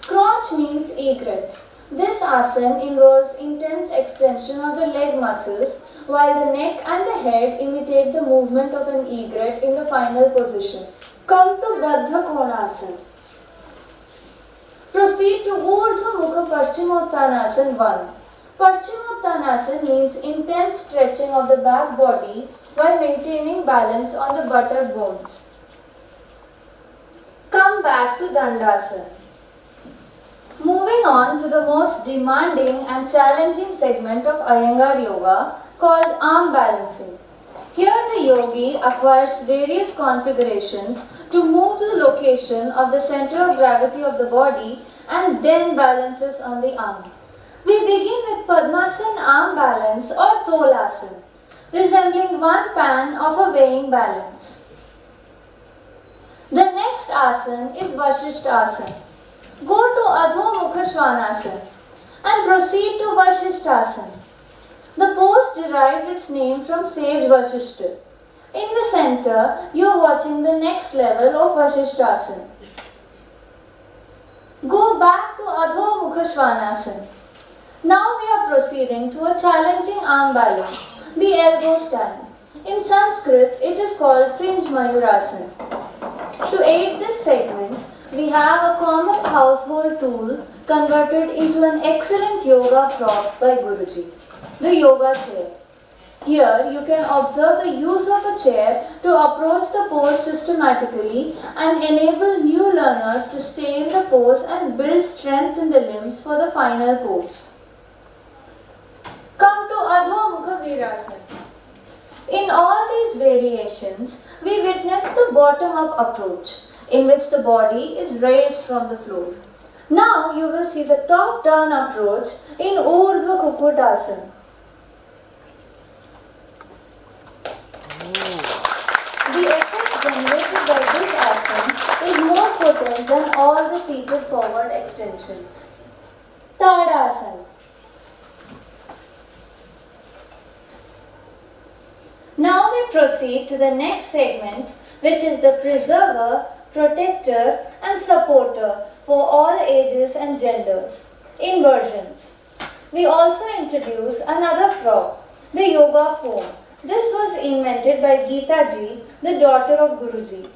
Crouch means egret. This asana involves intense extension of the leg muscles while the neck and the head imitate the movement of an egret in the final position. Come to Baddha Konasana. Proceed to Urdhva Mukha Paschimottanasana 1. Paschimottanasana means intense stretching of the back body while maintaining balance on the buttock bones. Come back to Dandasana. Moving on to the most demanding and challenging segment of Iyengar Yoga called arm balancing. Here the yogi acquires various configurations to move to the location of the center of gravity of the body and then balances on the arm. We begin with Padmasana arm balance or Tolasana, resembling one pan of a weighing balance. The next asana is Vashishthasana. Go to Adho Mukha Svanasana and proceed to Vashishthasana. The pose derived its name from sage Vashishta. In the center, you are watching the next level of Vashishthasana. Go back to Adho Mukha Svanasana. Now we are proceeding to a challenging arm balance, the elbow stand. In Sanskrit, it is called Pinj Mayurasana. To aid this segment, we have a common household tool converted into an excellent yoga prop by Guruji, the yoga chair. Here you can observe the use of a chair to approach the pose systematically and enable new learners to stay in the pose and build strength in the limbs for the final pose. Come to Adho Mukha Virasana. In all these variations, we witness the bottom-up approach, in which the body is raised from the floor. Now you will see the top-down approach in Urdhva Kukutasana. The effect generated by this asana is more potent than all the seated forward extensions. Tadasana. Now we proceed to the next segment, which is the preserver, protector and supporter for all ages and genders, inversions. We also introduce another prop, the yoga foam. This was invented by Geeta ji, the daughter of Guruji.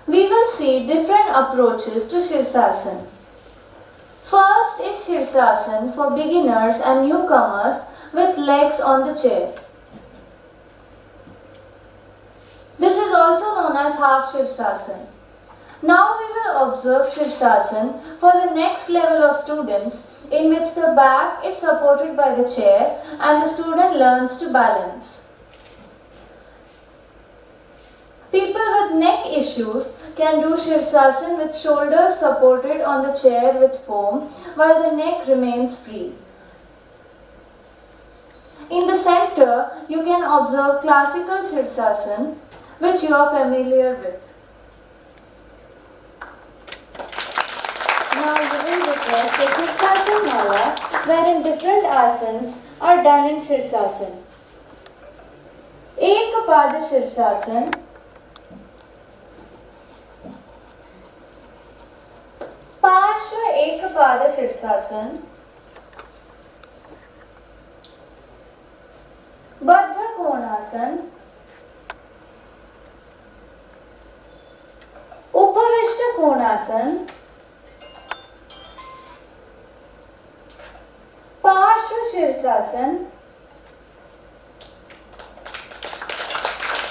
We will see different approaches to Shirsasana. First is Shirsasana for beginners and newcomers with legs on the chair. This is also known as half Shirsasana. Now we will observe Shirsasana for the next level of students, in which the back is supported by the chair and the student learns to balance. People with neck issues can do Shirsasana with shoulders supported on the chair with foam while the neck remains free. In the center, you can observe classical Shirsasana, which you are familiar with. Now you will witness discuss the Shirsasana Mala, wherein different asanas are done in Shirsasana. Ekapada Shirsasana, Parshva Ekapada Shirsasana, Baddha Konasana, Upavishta Konasana, Parshva Shirsasana,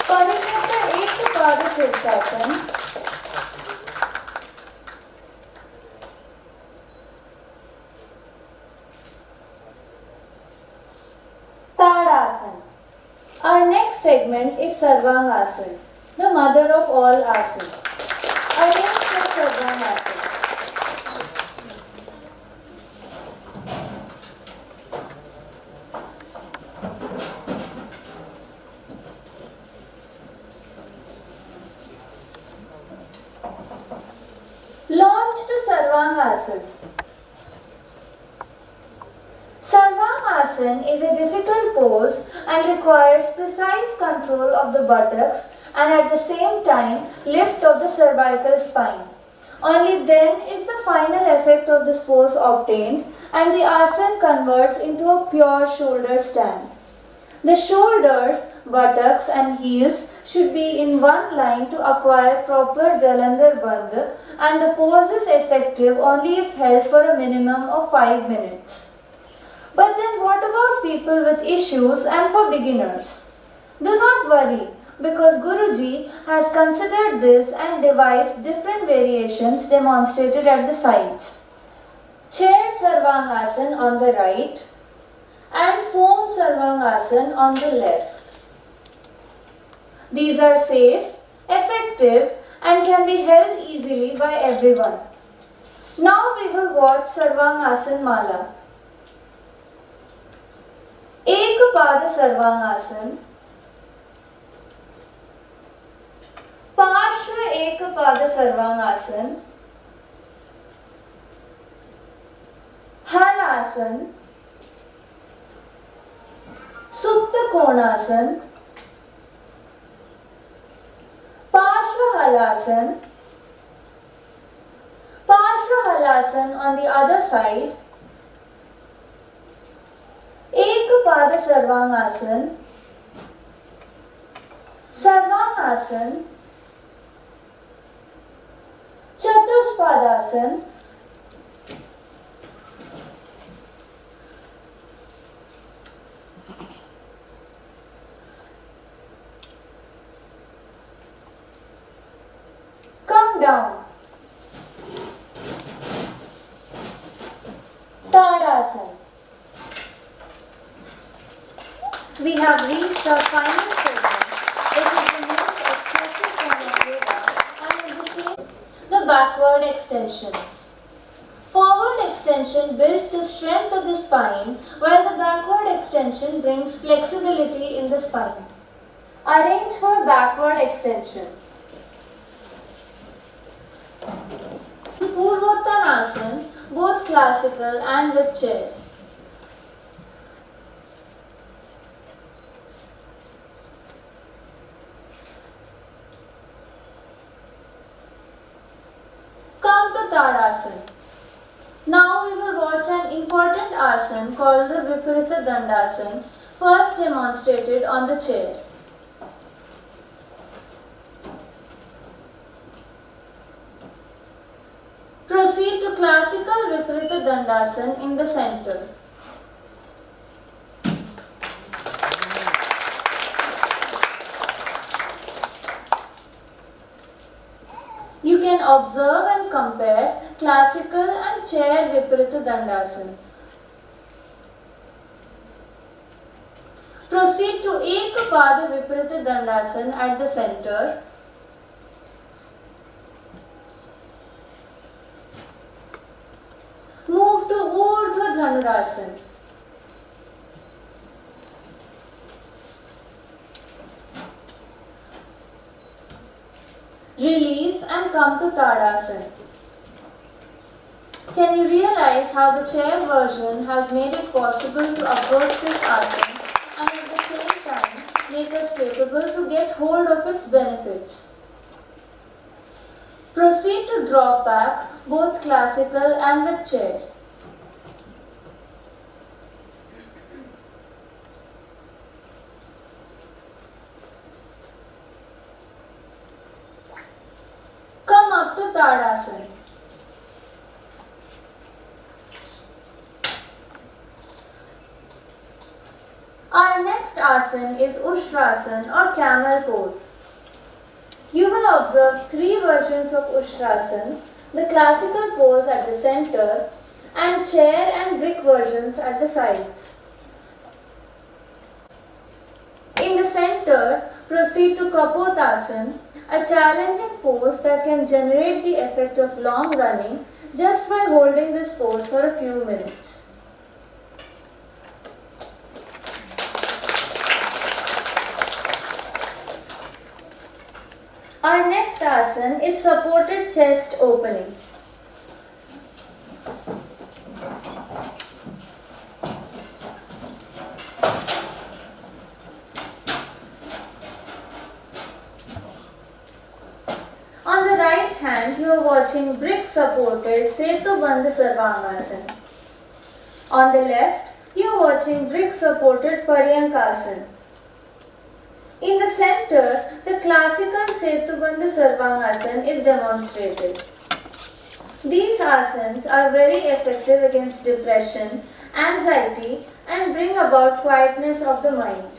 Parivrtta Ekapada Shirsasana, Tadasana. Our next segment is Sarvangasana, the mother of all asanas. Arrange for Sarvangasana. Launch to Sarvangasana. Sarvangasana is a difficult pose and requires precise control of the buttocks and at the same time lift of the cervical spine. Only then is the final effect of this pose obtained and the asana converts into a pure shoulder stand. The shoulders, buttocks and heels should be in one line to acquire proper Jalandhar Bandha, and the pose is effective only if held for a minimum of 5 minutes. But then what about people with issues and for beginners? Do not worry, because Guruji has considered this and devised different variations demonstrated at the sides. Chair Sarvangasana on the right and foam Sarvangasana on the left. These are safe, effective and can be held easily by everyone. Now we will watch Sarvangasana Mala. Ekapada Sarvangasana, Parshva Ekapada Sarvangasana, Halasana, Supta Konasana, Parshva Halasana, Parshva Halasana on the other side, Ekapada Sarvangasana, Sarvangasana, Chatuspadasana, come down, Tadasana. We have reached our final segment. It is the most expressive form of yoga and at the same the backward extensions. Forward extension builds the strength of the spine while the backward extension brings flexibility in the spine. Arrange for backward extension. Purvottanasana, both classical and with chair. Come to Tadasana. Now we will watch an important asana called the Viparita Dandasana, first demonstrated on the chair. Proceed to classical Viparita Dandasana in the center. You can observe and compare classical and chair Viparita Dandasana. Proceed to Ekapada Viparita Dandasana at the center. Move to Urdhva Dhanurasana. Release and come to Tadasana. Can you realize how the chair version has made it possible to approach this asana and at the same time make us capable to get hold of its benefits? Proceed to drop back, both classical and with chair. Come up to Tadasana. Our next asana is Ushtrasana or camel pose. You will observe three versions of Ushtrasana, the classical pose at the center and chair and brick versions at the sides. In the center, proceed to Kapotasana, a challenging pose that can generate the effect of long running just by holding this pose for a few minutes. Our next asana is supported chest opening. On the right hand, you are watching brick supported Setubandha Sarvangasana. On the left, you are watching brick supported Paryankasana. In the center, the classical Setubandha Sarvangasana is demonstrated. These asanas are very effective against depression, anxiety, and bring about quietness of the mind.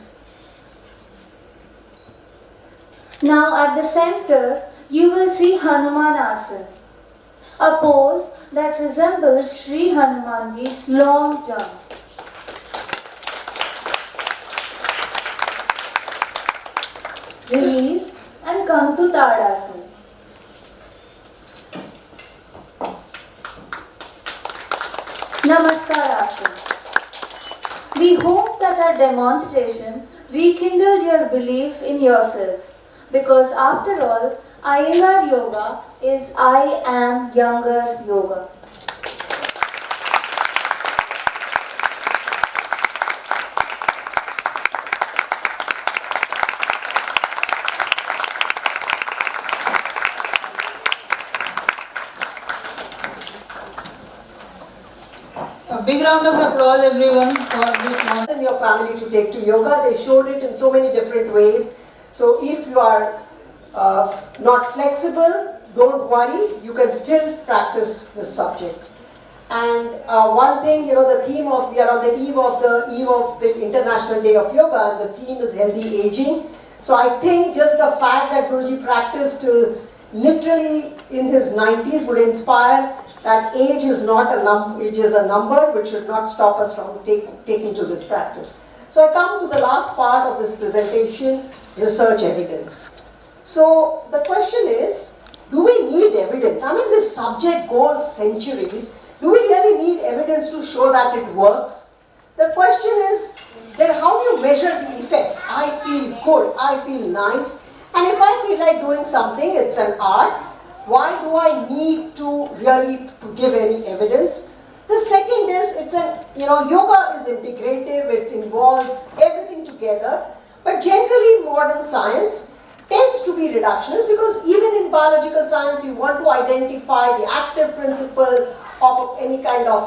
Now at the center, you will see Hanuman Asana, a pose that resembles Sri Hanumanji's long jump. Release and come to Tadasana. Namaskarasana. We hope that our demonstration rekindled your belief in yourself, because after all, Iyengar Yoga is I am younger yoga. A big round of applause everyone for this one. In your family to take to yoga, they showed it in so many different ways. So if you are not flexible, don't worry, you can still practice this subject. And one thing, the theme of, we are on the eve of the International Day of Yoga, and the theme is healthy aging. So I think just the fact that Guruji practiced literally in his 90s would inspire that age is not a number, age is a number which should not stop us from taking to this practice. So I come to the last part of this presentation, research evidence. So the question is, do we need evidence? I mean, this subject goes centuries. Do we really need evidence to show that it works? The question is, then how do you measure the effect? I feel good, I feel nice, and if I feel like doing something, it's an art. Why do I need to really give any evidence? The second is, yoga is integrative, it involves everything together, but generally modern science tends to be reductionist, because even in biological science you want to identify the active principle of any kind of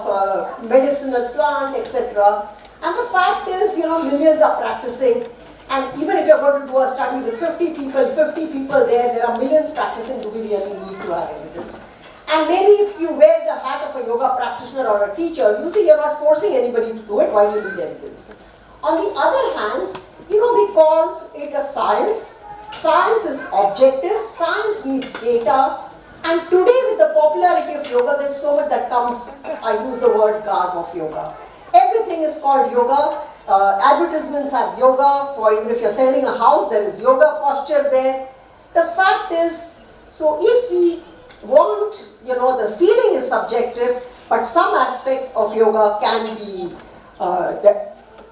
medicinal plant, etc. And the fact is, millions are practicing, and even if you're going to do a study with 50 people there are millions practicing. Do we really need to have evidence? And maybe if you wear the hat of a yoga practitioner or a teacher, you think you're not forcing anybody to do it, why do you need evidence? On the other hand, we call it a science. Science is objective, science needs data, and today with the popularity of yoga, there's so much that comes, I use the word garb of yoga. Everything is called yoga. Advertisements have yoga. For even if you're selling a house, there is yoga posture there. The fact is, so if we want, the feeling is subjective, but some aspects of yoga can be,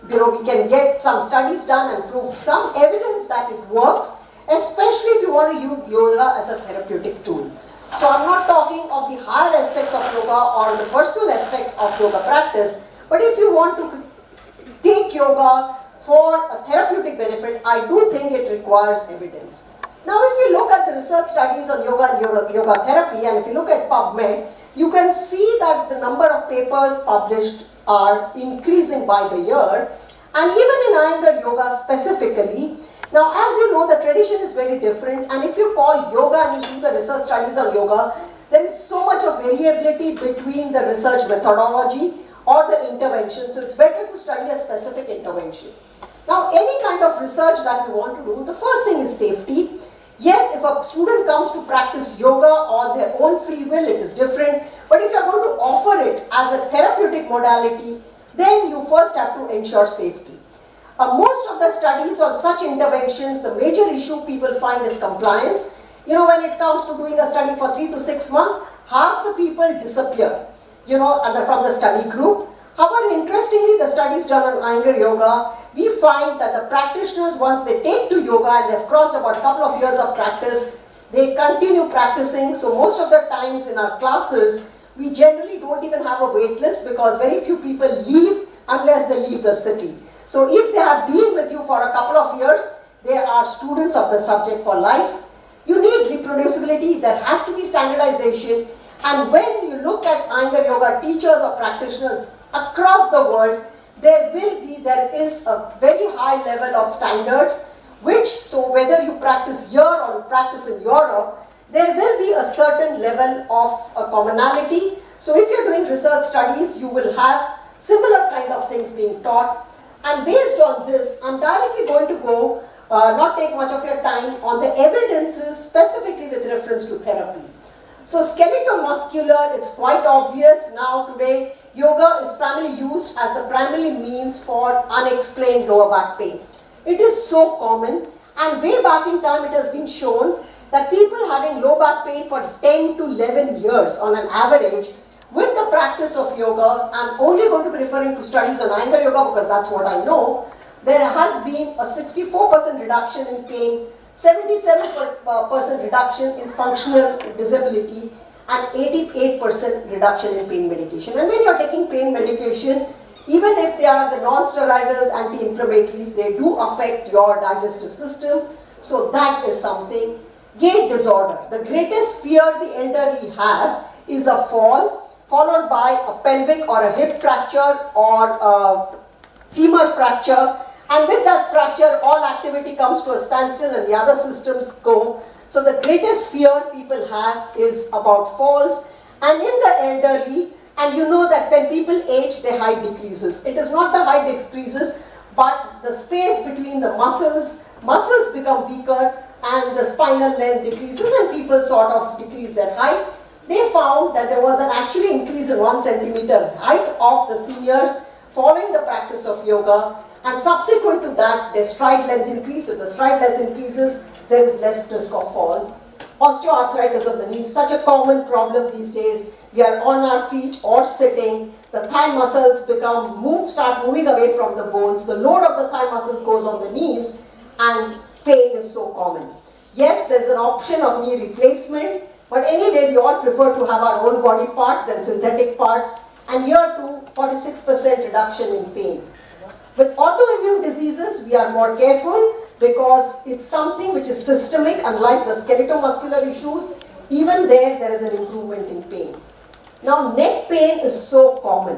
we can get some studies done and prove some evidence that it works, especially if you want to use yoga as a therapeutic tool. So I'm not talking of the higher aspects of yoga or the personal aspects of yoga practice, but if you want to take yoga for a therapeutic benefit, I do think it requires evidence. Now if you look at the research studies on yoga and yoga therapy, and if you look at PubMed, you can see that the number of papers published are increasing by the year. And even in Iyengar Yoga specifically, now as you know, the tradition is very different, and if you call yoga and you do the research studies on yoga, there is so much of variability between the research methodology or the intervention, so it's better to study a specific intervention. Now any kind of research that we want to do, the first thing is safety. Yes, if a student comes to practice yoga on their own free will, it is different. But if you're going to offer it as a therapeutic modality, then you first have to ensure safety. Most of the studies on such interventions, the major issue people find is compliance. You know, when it comes to doing a study for 3 to 6 months, half the people disappear, you know, from the study group. However, interestingly, the studies done on Iyengar Yoga, we find that the practitioners, once they take to yoga and they've crossed about a couple of years of practice, they continue practicing. So most of the times in our classes, we generally don't even have a wait list because very few people leave unless they leave the city. So if they have been with you for a couple of years, they are students of the subject for life. You need reproducibility, there has to be standardization. And when you look at Iyengar Yoga teachers or practitioners across the world, there is a very high level of standards, which, so whether you practice here or you practice in Europe, there will be a certain level of commonality. So if you're doing research studies, you will have similar kind of things being taught. And based on this, I'm directly going to go, not take much of your time, on the evidences specifically with reference to therapy. So skeletal-muscular, it's quite obvious now today, yoga is primarily used as the primary means for unexplained lower back pain. It is so common, and way back in time it has been shown that people having low back pain for 10 to 11 years on an average, with the practice of yoga, I'm only going to be referring to studies on Iyengar Yoga because that's what I know, there has been a 64% reduction in pain, 77% reduction in functional disability, and 88% reduction in pain medication. And when you're taking pain medication, even if they are the non-steroidals, anti-inflammatories, they do affect your digestive system. So that is something. Gait disorder. The greatest fear the elderly have is a fall, followed by a pelvic or a hip fracture or a femur fracture. And with that fracture, all activity comes to a standstill and the other systems go. So the greatest fear people have is about falls. And in the elderly, and you know that when people age, their height decreases. It is not the height decreases, but the space between the muscles become weaker and the spinal length decreases and people sort of decrease their height. They found that there was an actually increase in 1 centimeter height of the seniors following the practice of yoga, and subsequent to that, their stride length increases. So the stride length increases, there is less risk of fall. Osteoarthritis of the knees, such a common problem these days. We are on our feet or sitting, the thigh muscles start moving away from the bones, the load of the thigh muscles goes on the knees, and pain is so common. Yes, there's an option of knee replacement, but anyway, we all prefer to have our own body parts than synthetic parts, and here too, 46% reduction in pain. With autoimmune diseases, we are more careful because it's something which is systemic, unlike the skeletal-muscular issues. Even there is an improvement in pain. Now, neck pain is so common.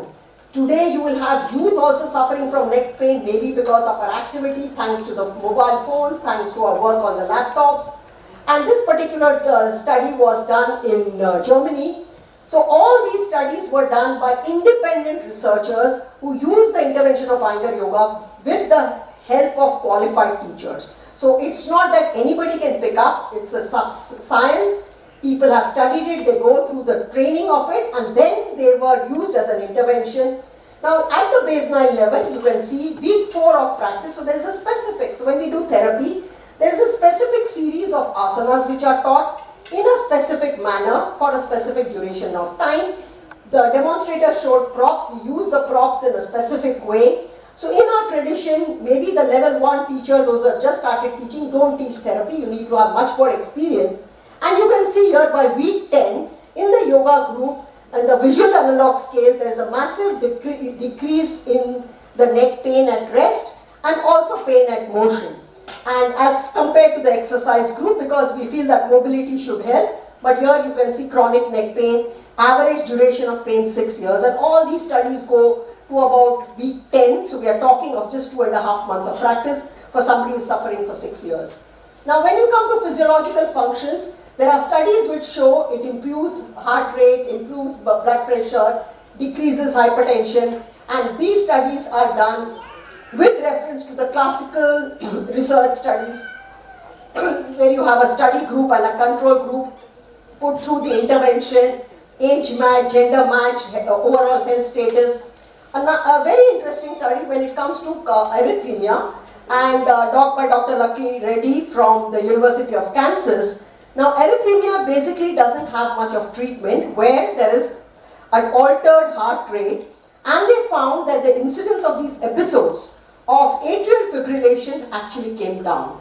Today, you will have youth also suffering from neck pain, maybe because of our activity, thanks to the mobile phones, thanks to our work on the laptops. And this particular study was done in Germany. So all these studies were done by independent researchers who used the intervention of Iyengar Yoga with the help of qualified teachers. So it's not that anybody can pick up, it's a science. People have studied it, they go through the training of it, and then they were used as an intervention. Now at the baseline level, you can see week 4 of practice, so there is a specific. So when we do therapy, there is a specific series of asanas which are taught in a specific manner for a specific duration of time. The demonstrator showed props, we use the props in a specific way. So in our tradition, maybe the level 1 teacher, those who have just started teaching, don't teach therapy, you need to have much more experience. And you can see here by week 10, in the yoga group, and the visual analog scale, there is a massive decrease in the neck pain at rest and also pain at motion. And as compared to the exercise group, because we feel that mobility should help, but here you can see chronic neck pain, average duration of pain 6 years, and all these studies go to about week 10, so we are talking of just 2.5 months of practice for somebody who is suffering for 6 years. Now when you come to physiological functions, there are studies which show it improves heart rate, improves blood pressure, decreases hypertension, and these studies are done with reference to the classical research studies where you have a study group and a control group put through the intervention, age match, gender match, overall health status. A very interesting study when it comes to arrhythmia, and by Dr. Lucky Reddy from the University of Kansas. Now, arrhythmia basically doesn't have much of treatment where there is an altered heart rate, and they found that the incidence of these episodes of atrial fibrillation actually came down.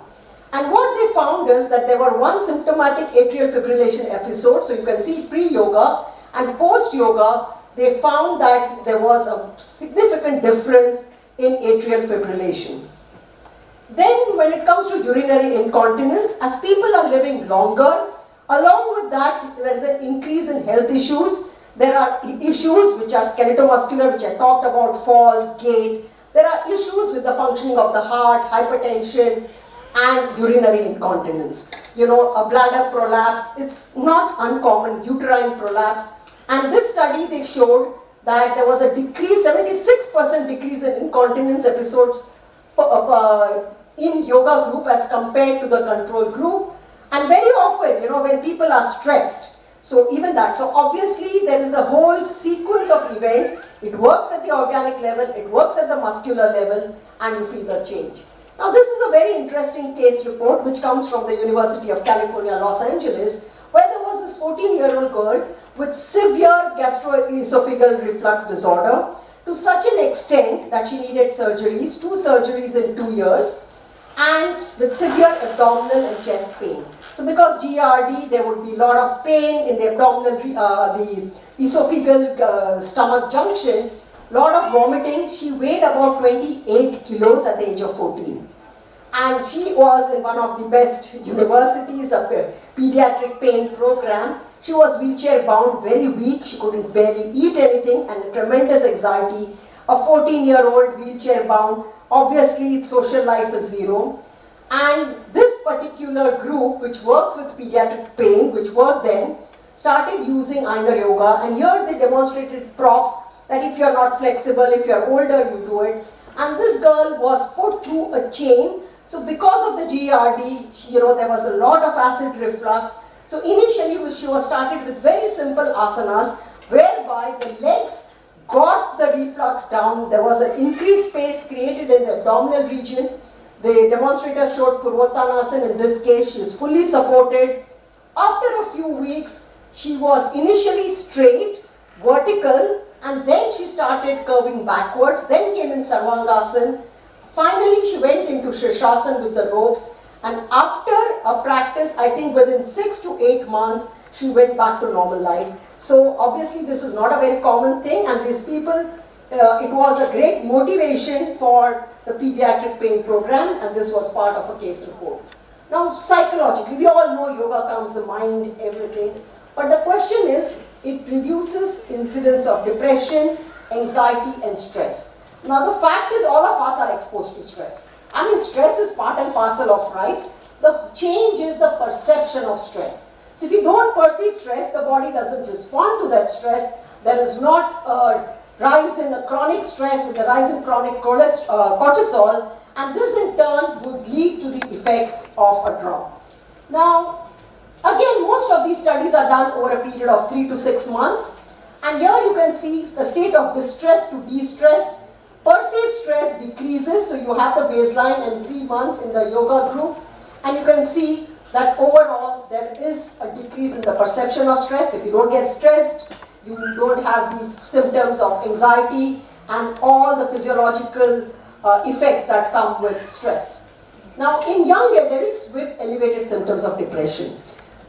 And what they found is that there were one symptomatic atrial fibrillation episode, so you can see pre-yoga and post-yoga, they found that there was a significant difference in atrial fibrillation. Then when it comes to urinary incontinence, as people are living longer, along with that there is an increase in health issues. There are issues which are skeletomuscular, which I talked about, falls, gait. There are issues with the functioning of the heart, hypertension, and urinary incontinence. You know, a bladder prolapse, it's not uncommon, uterine prolapse. And this study, they showed that there was a decrease, 76% decrease in incontinence episodes in yoga group as compared to the control group. And very often, you know, when people are stressed, so even that, so obviously there is a whole sequence of events. It works at the organic level, it works at the muscular level, and you feel the change. Now this is a very interesting case report which comes from the University of California, Los Angeles, where there was this 14-year-old girl with severe gastroesophageal reflux disorder to such an extent that she needed surgeries, 2 surgeries in 2 years, and with severe abdominal and chest pain. So because GERD, there would be a lot of pain in the abdominal, the esophageal stomach junction, lot of vomiting. She weighed about 28 kilos at the age of 14. And she was in one of the best universities, a pediatric pain program. She was wheelchair bound, very weak, she couldn't barely eat anything, and a tremendous anxiety. A 14-year-old wheelchair bound, obviously social life is zero. And this particular group, which works with pediatric pain, which worked then, started using Iyengar Yoga, and here they demonstrated props that if you're not flexible, if you're older, you do it. And this girl was put through a chain. So because of the GERD, you know, there was a lot of acid reflux. So initially she was started with very simple asanas, whereby the legs got the reflux down. There was an increased space created in the abdominal region. The demonstrator showed Purvottanasana. In this case, she is fully supported. After a few weeks, she was initially straight, vertical, and then she started curving backwards, then came in Sarvangasana. Finally, she went into Shirshasana with the ropes, and after a practice, I think within 6 to 8 months, she went back to normal life. So obviously this is not a very common thing, and these people, it was a great motivation for the pediatric pain program, and this was part of a case report. Now psychologically, we all know yoga calms the mind, everything, but the question is, it reduces incidence of depression, anxiety, and stress. Now the fact is, all of us are exposed to stress. I mean, stress is part and parcel of life. The change is the perception of stress. So if you don't perceive stress, the body doesn't respond to that stress. There is not a rise in the chronic stress with a rise in chronic cortisol, and this in turn would lead to the effects of a drop. Now, again, most of these studies are done over a period of 3 to 6 months, and here you can see the state of distress to de-stress. Perceived stress decreases, so you have the baseline and 3 months in the yoga group, and you can see that overall there is a decrease in the perception of stress. If you don't get stressed, you don't have the symptoms of anxiety and all the physiological effects that come with stress. Now, in young adults with elevated symptoms of depression,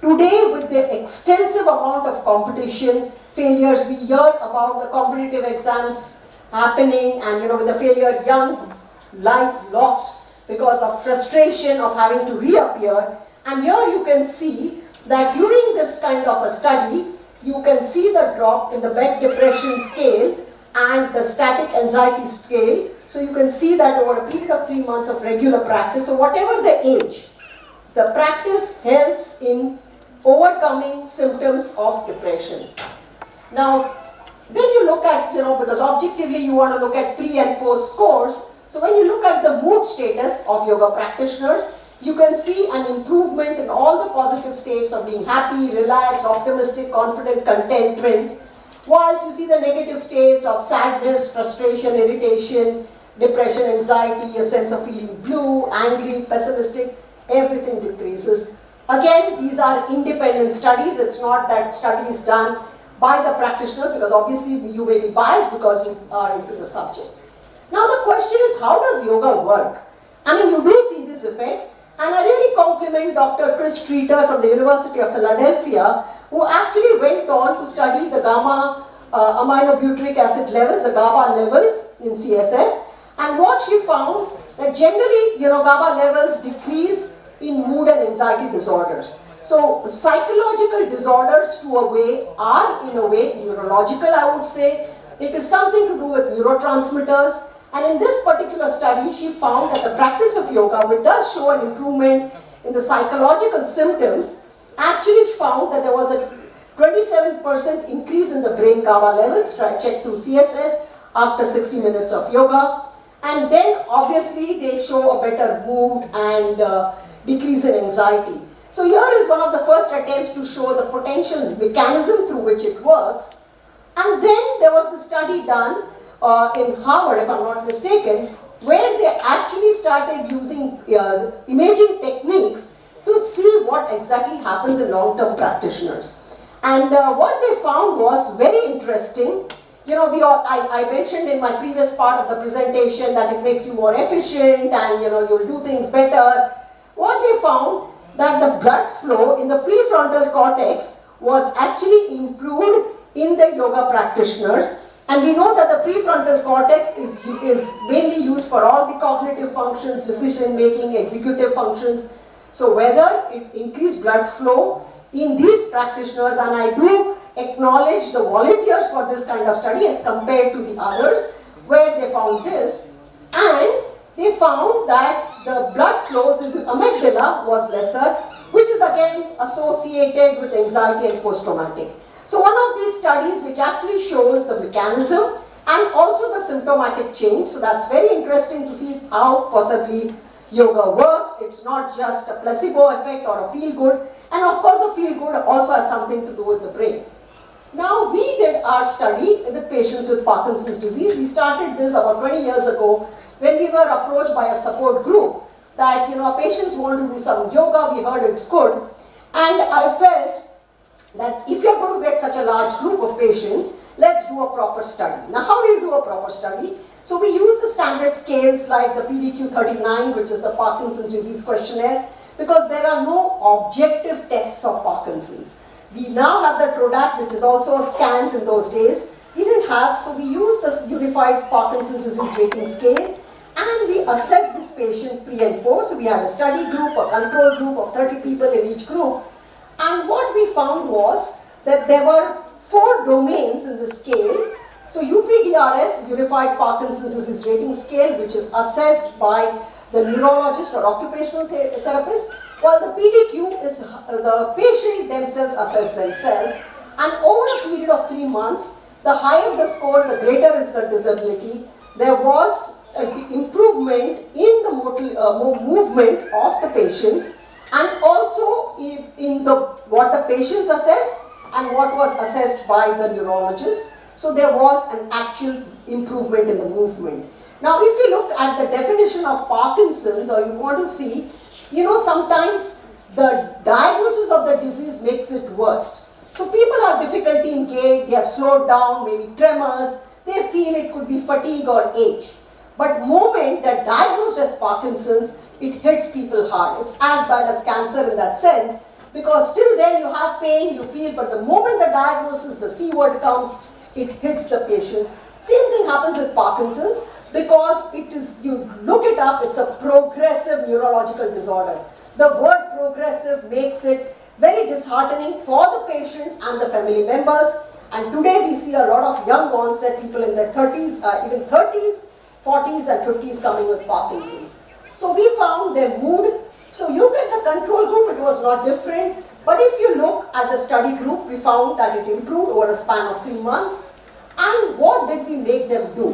Today, with the extensive amount of competition, failures, we hear about the competitive exams happening, and with the failure, young lives lost because of frustration of having to reappear. And here you can see that during this kind of a study, you can see the drop in the Beck depression scale and the static anxiety scale. So you can see that over a period of 3 months of regular practice, so whatever the age, the practice helps in overcoming symptoms of depression. Now, when you look at, because objectively you want to look at pre and post scores, so when you look at the mood status of yoga practitioners, you can see an improvement in all the positive states of being happy, relaxed, optimistic, confident, contentment, whilst you see the negative states of sadness, frustration, irritation, depression, anxiety, a sense of feeling blue, angry, pessimistic, everything decreases. Again, these are independent studies. It's not that study is done by the practitioners, because obviously you may be biased because you are into the subject. Now the question is, how does yoga work? I mean, you do see these effects, and I really compliment Dr. Chris Streeter from the University of Philadelphia, who actually went on to study the gamma aminobutyric acid levels, the GABA levels in CSF, and what she found that generally, GABA levels decrease in mood and anxiety disorders. So psychological disorders are in a way neurological, I would say. It is something to do with neurotransmitters. And in this particular study, she found that the practice of yoga, which does show an improvement in the psychological symptoms, actually found that there was a 27% increase in the brain GABA levels, checked through CSS after 60 minutes of yoga. And then obviously they show a better mood and decrease in anxiety. So here is one of the first attempts to show the potential mechanism through which it works. And then there was a study done in Harvard, if I'm not mistaken, where they actually started using imaging techniques to see what exactly happens in long-term practitioners. And what they found was very interesting. I mentioned in my previous part of the presentation that it makes you more efficient and you'll do things better. What they found that the blood flow in the prefrontal cortex was actually improved in the yoga practitioners. And we know that the prefrontal cortex is mainly used for all the cognitive functions, decision making, executive functions. So whether it increased blood flow in these practitioners, and I do acknowledge the volunteers for this kind of study as compared to the others, where they found this, and they found that the blood flow to the amygdala was lesser, which is again associated with anxiety and post-traumatic. So one of these studies which actually shows the mechanism and also the symptomatic change, so that's very interesting to see how possibly yoga works. It's not just a placebo effect or a feel-good, and of course a feel-good also has something to do with the brain. Now, we did our study with patients with Parkinson's disease. We started this about 20 years ago when we were approached by a support group that, patients want to do some yoga, we heard it's good. And I felt that if you're going to get such a large group of patients, let's do a proper study. Now, how do you do a proper study? So we use the standard scales like the PDQ-39, which is the Parkinson's disease questionnaire, because there are no objective tests of Parkinson's. We now have the product, which is also scans in those days. We didn't have, so we used this unified Parkinson's disease rating scale, and we assessed this patient pre and post. So we had a study group, a control group of 30 people in each group. And what we found was that there were 4 domains in the scale. So UPDRS, Unified Parkinson's Disease Rating Scale, which is assessed by the neurologist or occupational therapist, while the PDQ is the patient themselves assess themselves. And over a period of 3 months, the higher the score, the greater is the disability. There was an improvement in the movement of the patients, and also in what the patients assessed and what was assessed by the neurologist. So there was an actual improvement in the movement. Now, if you look at the definition of Parkinson's, or you want to see, sometimes the diagnosis of the disease makes it worse. So people have difficulty in gait, they have slowed down, maybe tremors, they feel it could be fatigue or age. But moment that diagnosed as Parkinson's, it hits people hard. It's as bad as cancer in that sense, Because till then you have pain, you feel, but the moment the diagnosis, the C word comes, it hits the patient. Same thing happens with Parkinson's, because it is, you look it up, it's a progressive neurological disorder. The word progressive makes it very disheartening for the patients and the family members. And today we see a lot of young onset people in their 30s, even 30s, 40s and 50s coming with Parkinson's. So we found their mood. So you get the control group, it was not different. But if you look at the study group, we found that it improved over a span of 3 months. And what did we make them do?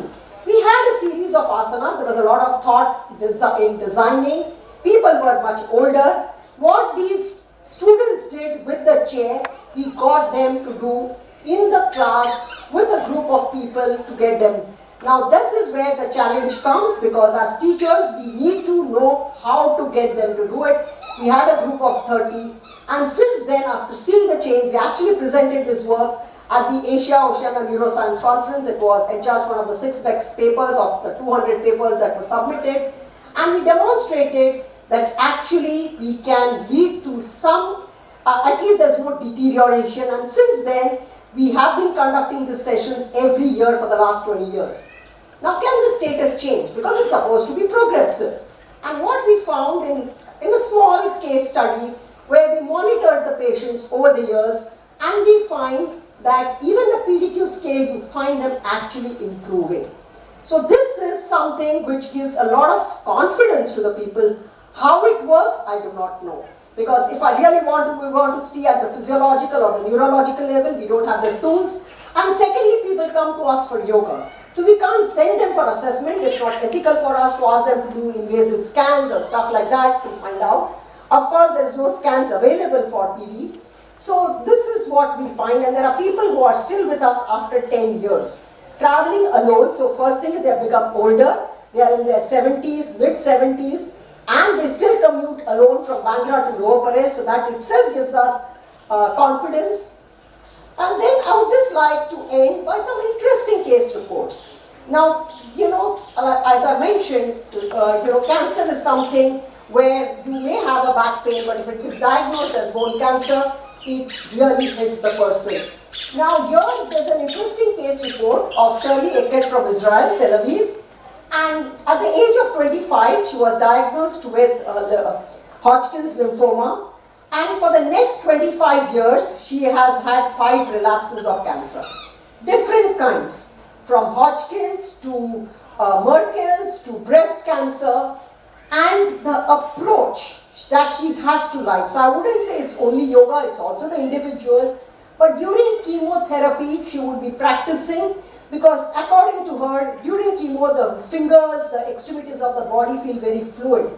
We had a series of asanas. There was a lot of thought in designing. People were much older. What these students did with the chair, we got them to do in the class with a group of people to get them. Now this is where the challenge comes, because as teachers we need to know how to get them to do it. We had a group of 30, and since then, after seeing the change, we actually presented this work at the Asia Oceania Neuroscience Conference. It was just one of the 6 best papers of the 200 papers that were submitted, and we demonstrated that actually we can lead to some, at least there's no deterioration, and since then we have been conducting these sessions every year for the last 20 years. Now can the status change? Because it's supposed to be progressive. And what we found in a small case study where we monitored the patients over the years, and we find that even the PDQ scale, you find them actually improving. So this is something which gives a lot of confidence to the people. How it works, I do not know. Because if I really we want to stay at the physiological or the neurological level, we don't have the tools. And secondly, people come to us for yoga. So we can't send them for assessment. It's not ethical for us to ask them to do invasive scans or stuff like that to find out. Of course, there's no scans available for PD. So this is what we find, and there are people who are still with us after 10 years. Traveling alone, so first thing is they have become older. They are in their 70s, mid-70s. And they still commute alone from Bandra to Lower Parel, so that itself gives us confidence. And then I would just like to end by some interesting case reports. Now, as I mentioned, cancer is something where you may have a back pain, but if it is diagnosed as bone cancer, it really hits the person. Now here, there's an interesting case report of Shirley Eckert from Israel, Tel Aviv. And at the age of 25, she was diagnosed with Hodgkin's lymphoma. And for the next 25 years, she has had 5 relapses of cancer. Different kinds, from Hodgkin's to Merkel's to breast cancer. And the approach that she has to life. So I wouldn't say it's only yoga, it's also the individual. But during chemotherapy, she would be practicing, because according to her, during chemo, the fingers, the extremities of the body feel very fluid.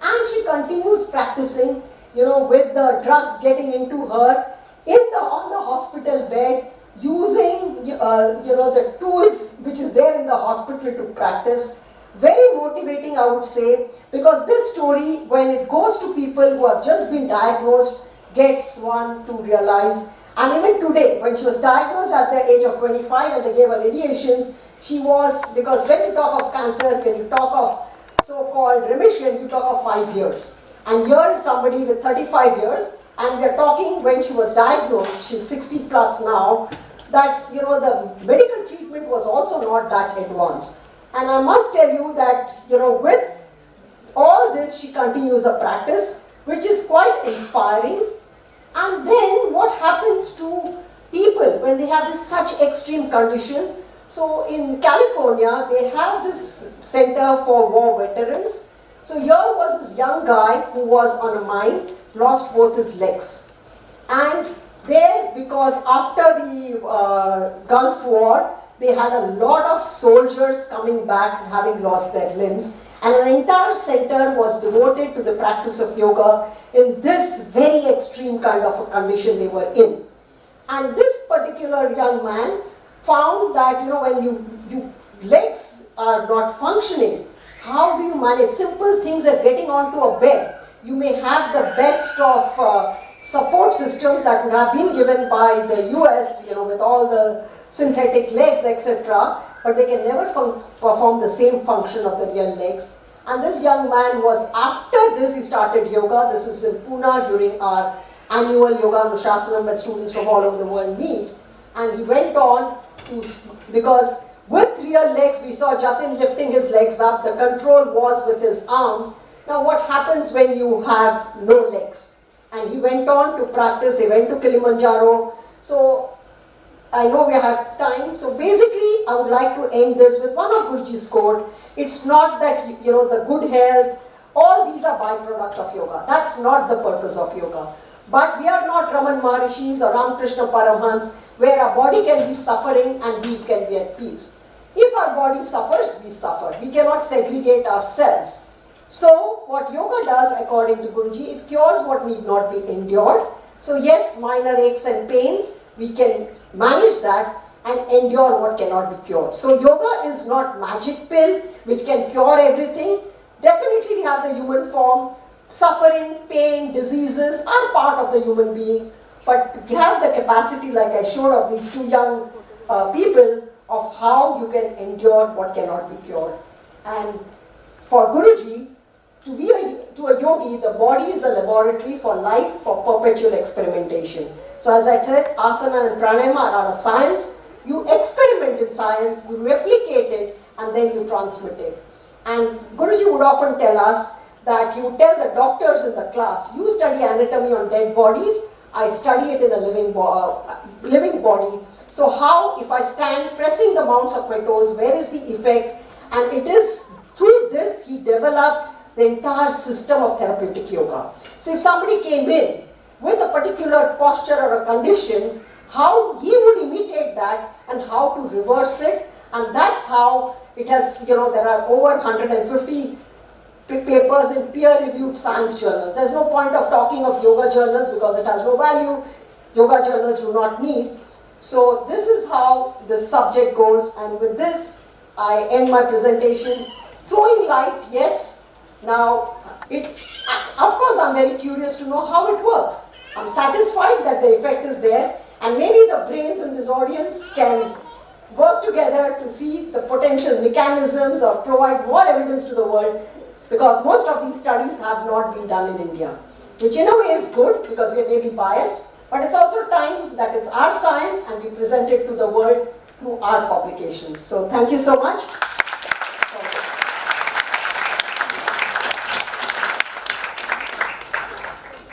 And she continues practicing, with the drugs getting into her on the hospital bed, using, the tools which is there in the hospital to practice. Very motivating, I would say, because this story, when it goes to people who have just been diagnosed, gets one to realize. And even today, when she was diagnosed at the age of 25 and they gave her radiations, she was, because when you talk of cancer, when you talk of so-called remission, you talk of 5 years. And here is somebody with 35 years, and we are talking when she was diagnosed, she's 60 plus now, that, the medical treatment was also not that advanced. And I must tell you that, with all this, she continues a practice, which is quite inspiring. And then what happens to people when they have this such extreme condition? So in California, they have this center for war veterans. So here was this young guy who was on a mine, lost both his legs. And there, because after the Gulf War, they had a lot of soldiers coming back having lost their limbs. And an entire center was devoted to the practice of yoga in this very extreme kind of a condition they were in. And this particular young man found that, when your legs are not functioning, how do you manage? Simple things like getting onto a bed. You may have the best of support systems that would have been given by the US, with all the synthetic legs, etc. But they can never perform the same function of the real legs. And this young man was, after this, he started yoga. This is in Pune during our annual yoga anushasanam where students from all over the world meet. And he went on to, because with real legs, we saw Jatin lifting his legs up, the control was with his arms. Now what happens when you have no legs? And he went on to practice, he went to Kilimanjaro. So I know we have time, so basically I would like to end this with one of Guruji's quote. It's not that, the good health, all these are byproducts of yoga. That's not the purpose of yoga. But we are not Raman Maharishis or Ramakrishna Paramhans, where our body can be suffering and we can be at peace. If our body suffers, we suffer. We cannot segregate ourselves. So what yoga does, according to Guruji, it cures what need not be endured. So yes, minor aches and pains, we can manage that and endure what cannot be cured. So yoga is not magic pill which can cure everything. Definitely we have the human form. Suffering, pain, diseases are part of the human being. But to have the capacity, like I showed of these two young people, of how you can endure what cannot be cured. And for Guruji, to a yogi, the body is a laboratory for life, for perpetual experimentation. So as I said, asana and pranayama are a science. You experiment in science, you replicate it, and then you transmit it. And Guruji would often tell us that you tell the doctors in the class, you study anatomy on dead bodies, I study it in a living body. So how, if I stand pressing the mounts of my toes, where is the effect? And it is through this he developed the entire system of therapeutic yoga. So if somebody came in with a particular posture or a condition, how he would imitate that and how to reverse it. And that's how it has, there are over 150 papers in peer-reviewed science journals. There's no point of talking of yoga journals because it has no value. Yoga journals do not need. So this is how the subject goes, and with this I end my presentation. Throwing light, yes. Now, of course I'm very curious to know how it works. I'm satisfied that the effect is there, and maybe the brains in this audience can work together to see the potential mechanisms or provide more evidence to the world, because most of these studies have not been done in India, which in a way is good because we may be biased, but it's also time that it's our science and we present it to the world through our publications. So thank you so much.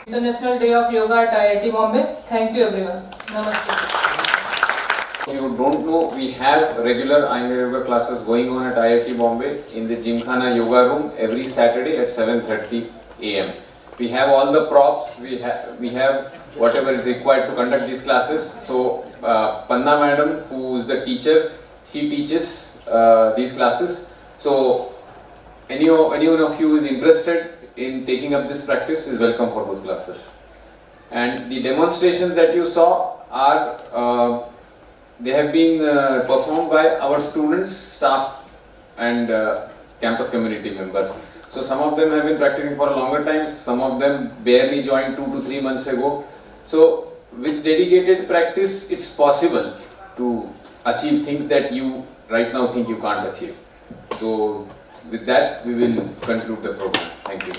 International Day of Yoga at IIT Bombay. Thank you everyone. Namaste. If you don't know, we have regular Iyengar Yoga classes going on at IIT Bombay in the Gymkhana Yoga Room every Saturday at 7:30 AM. We have all the props, we have whatever is required to conduct these classes. So Panna madam, who is the teacher, she teaches these classes. So anyone of you who is interested in taking up this practice is welcome for those classes. And the demonstrations that you saw are they have been performed by our students, staff and campus community members. So some of them have been practicing for a longer time, some of them barely joined 2 to 3 months ago. So with dedicated practice, it's possible to achieve things that you right now think you can't achieve. So with that, we will conclude the program. Thank you.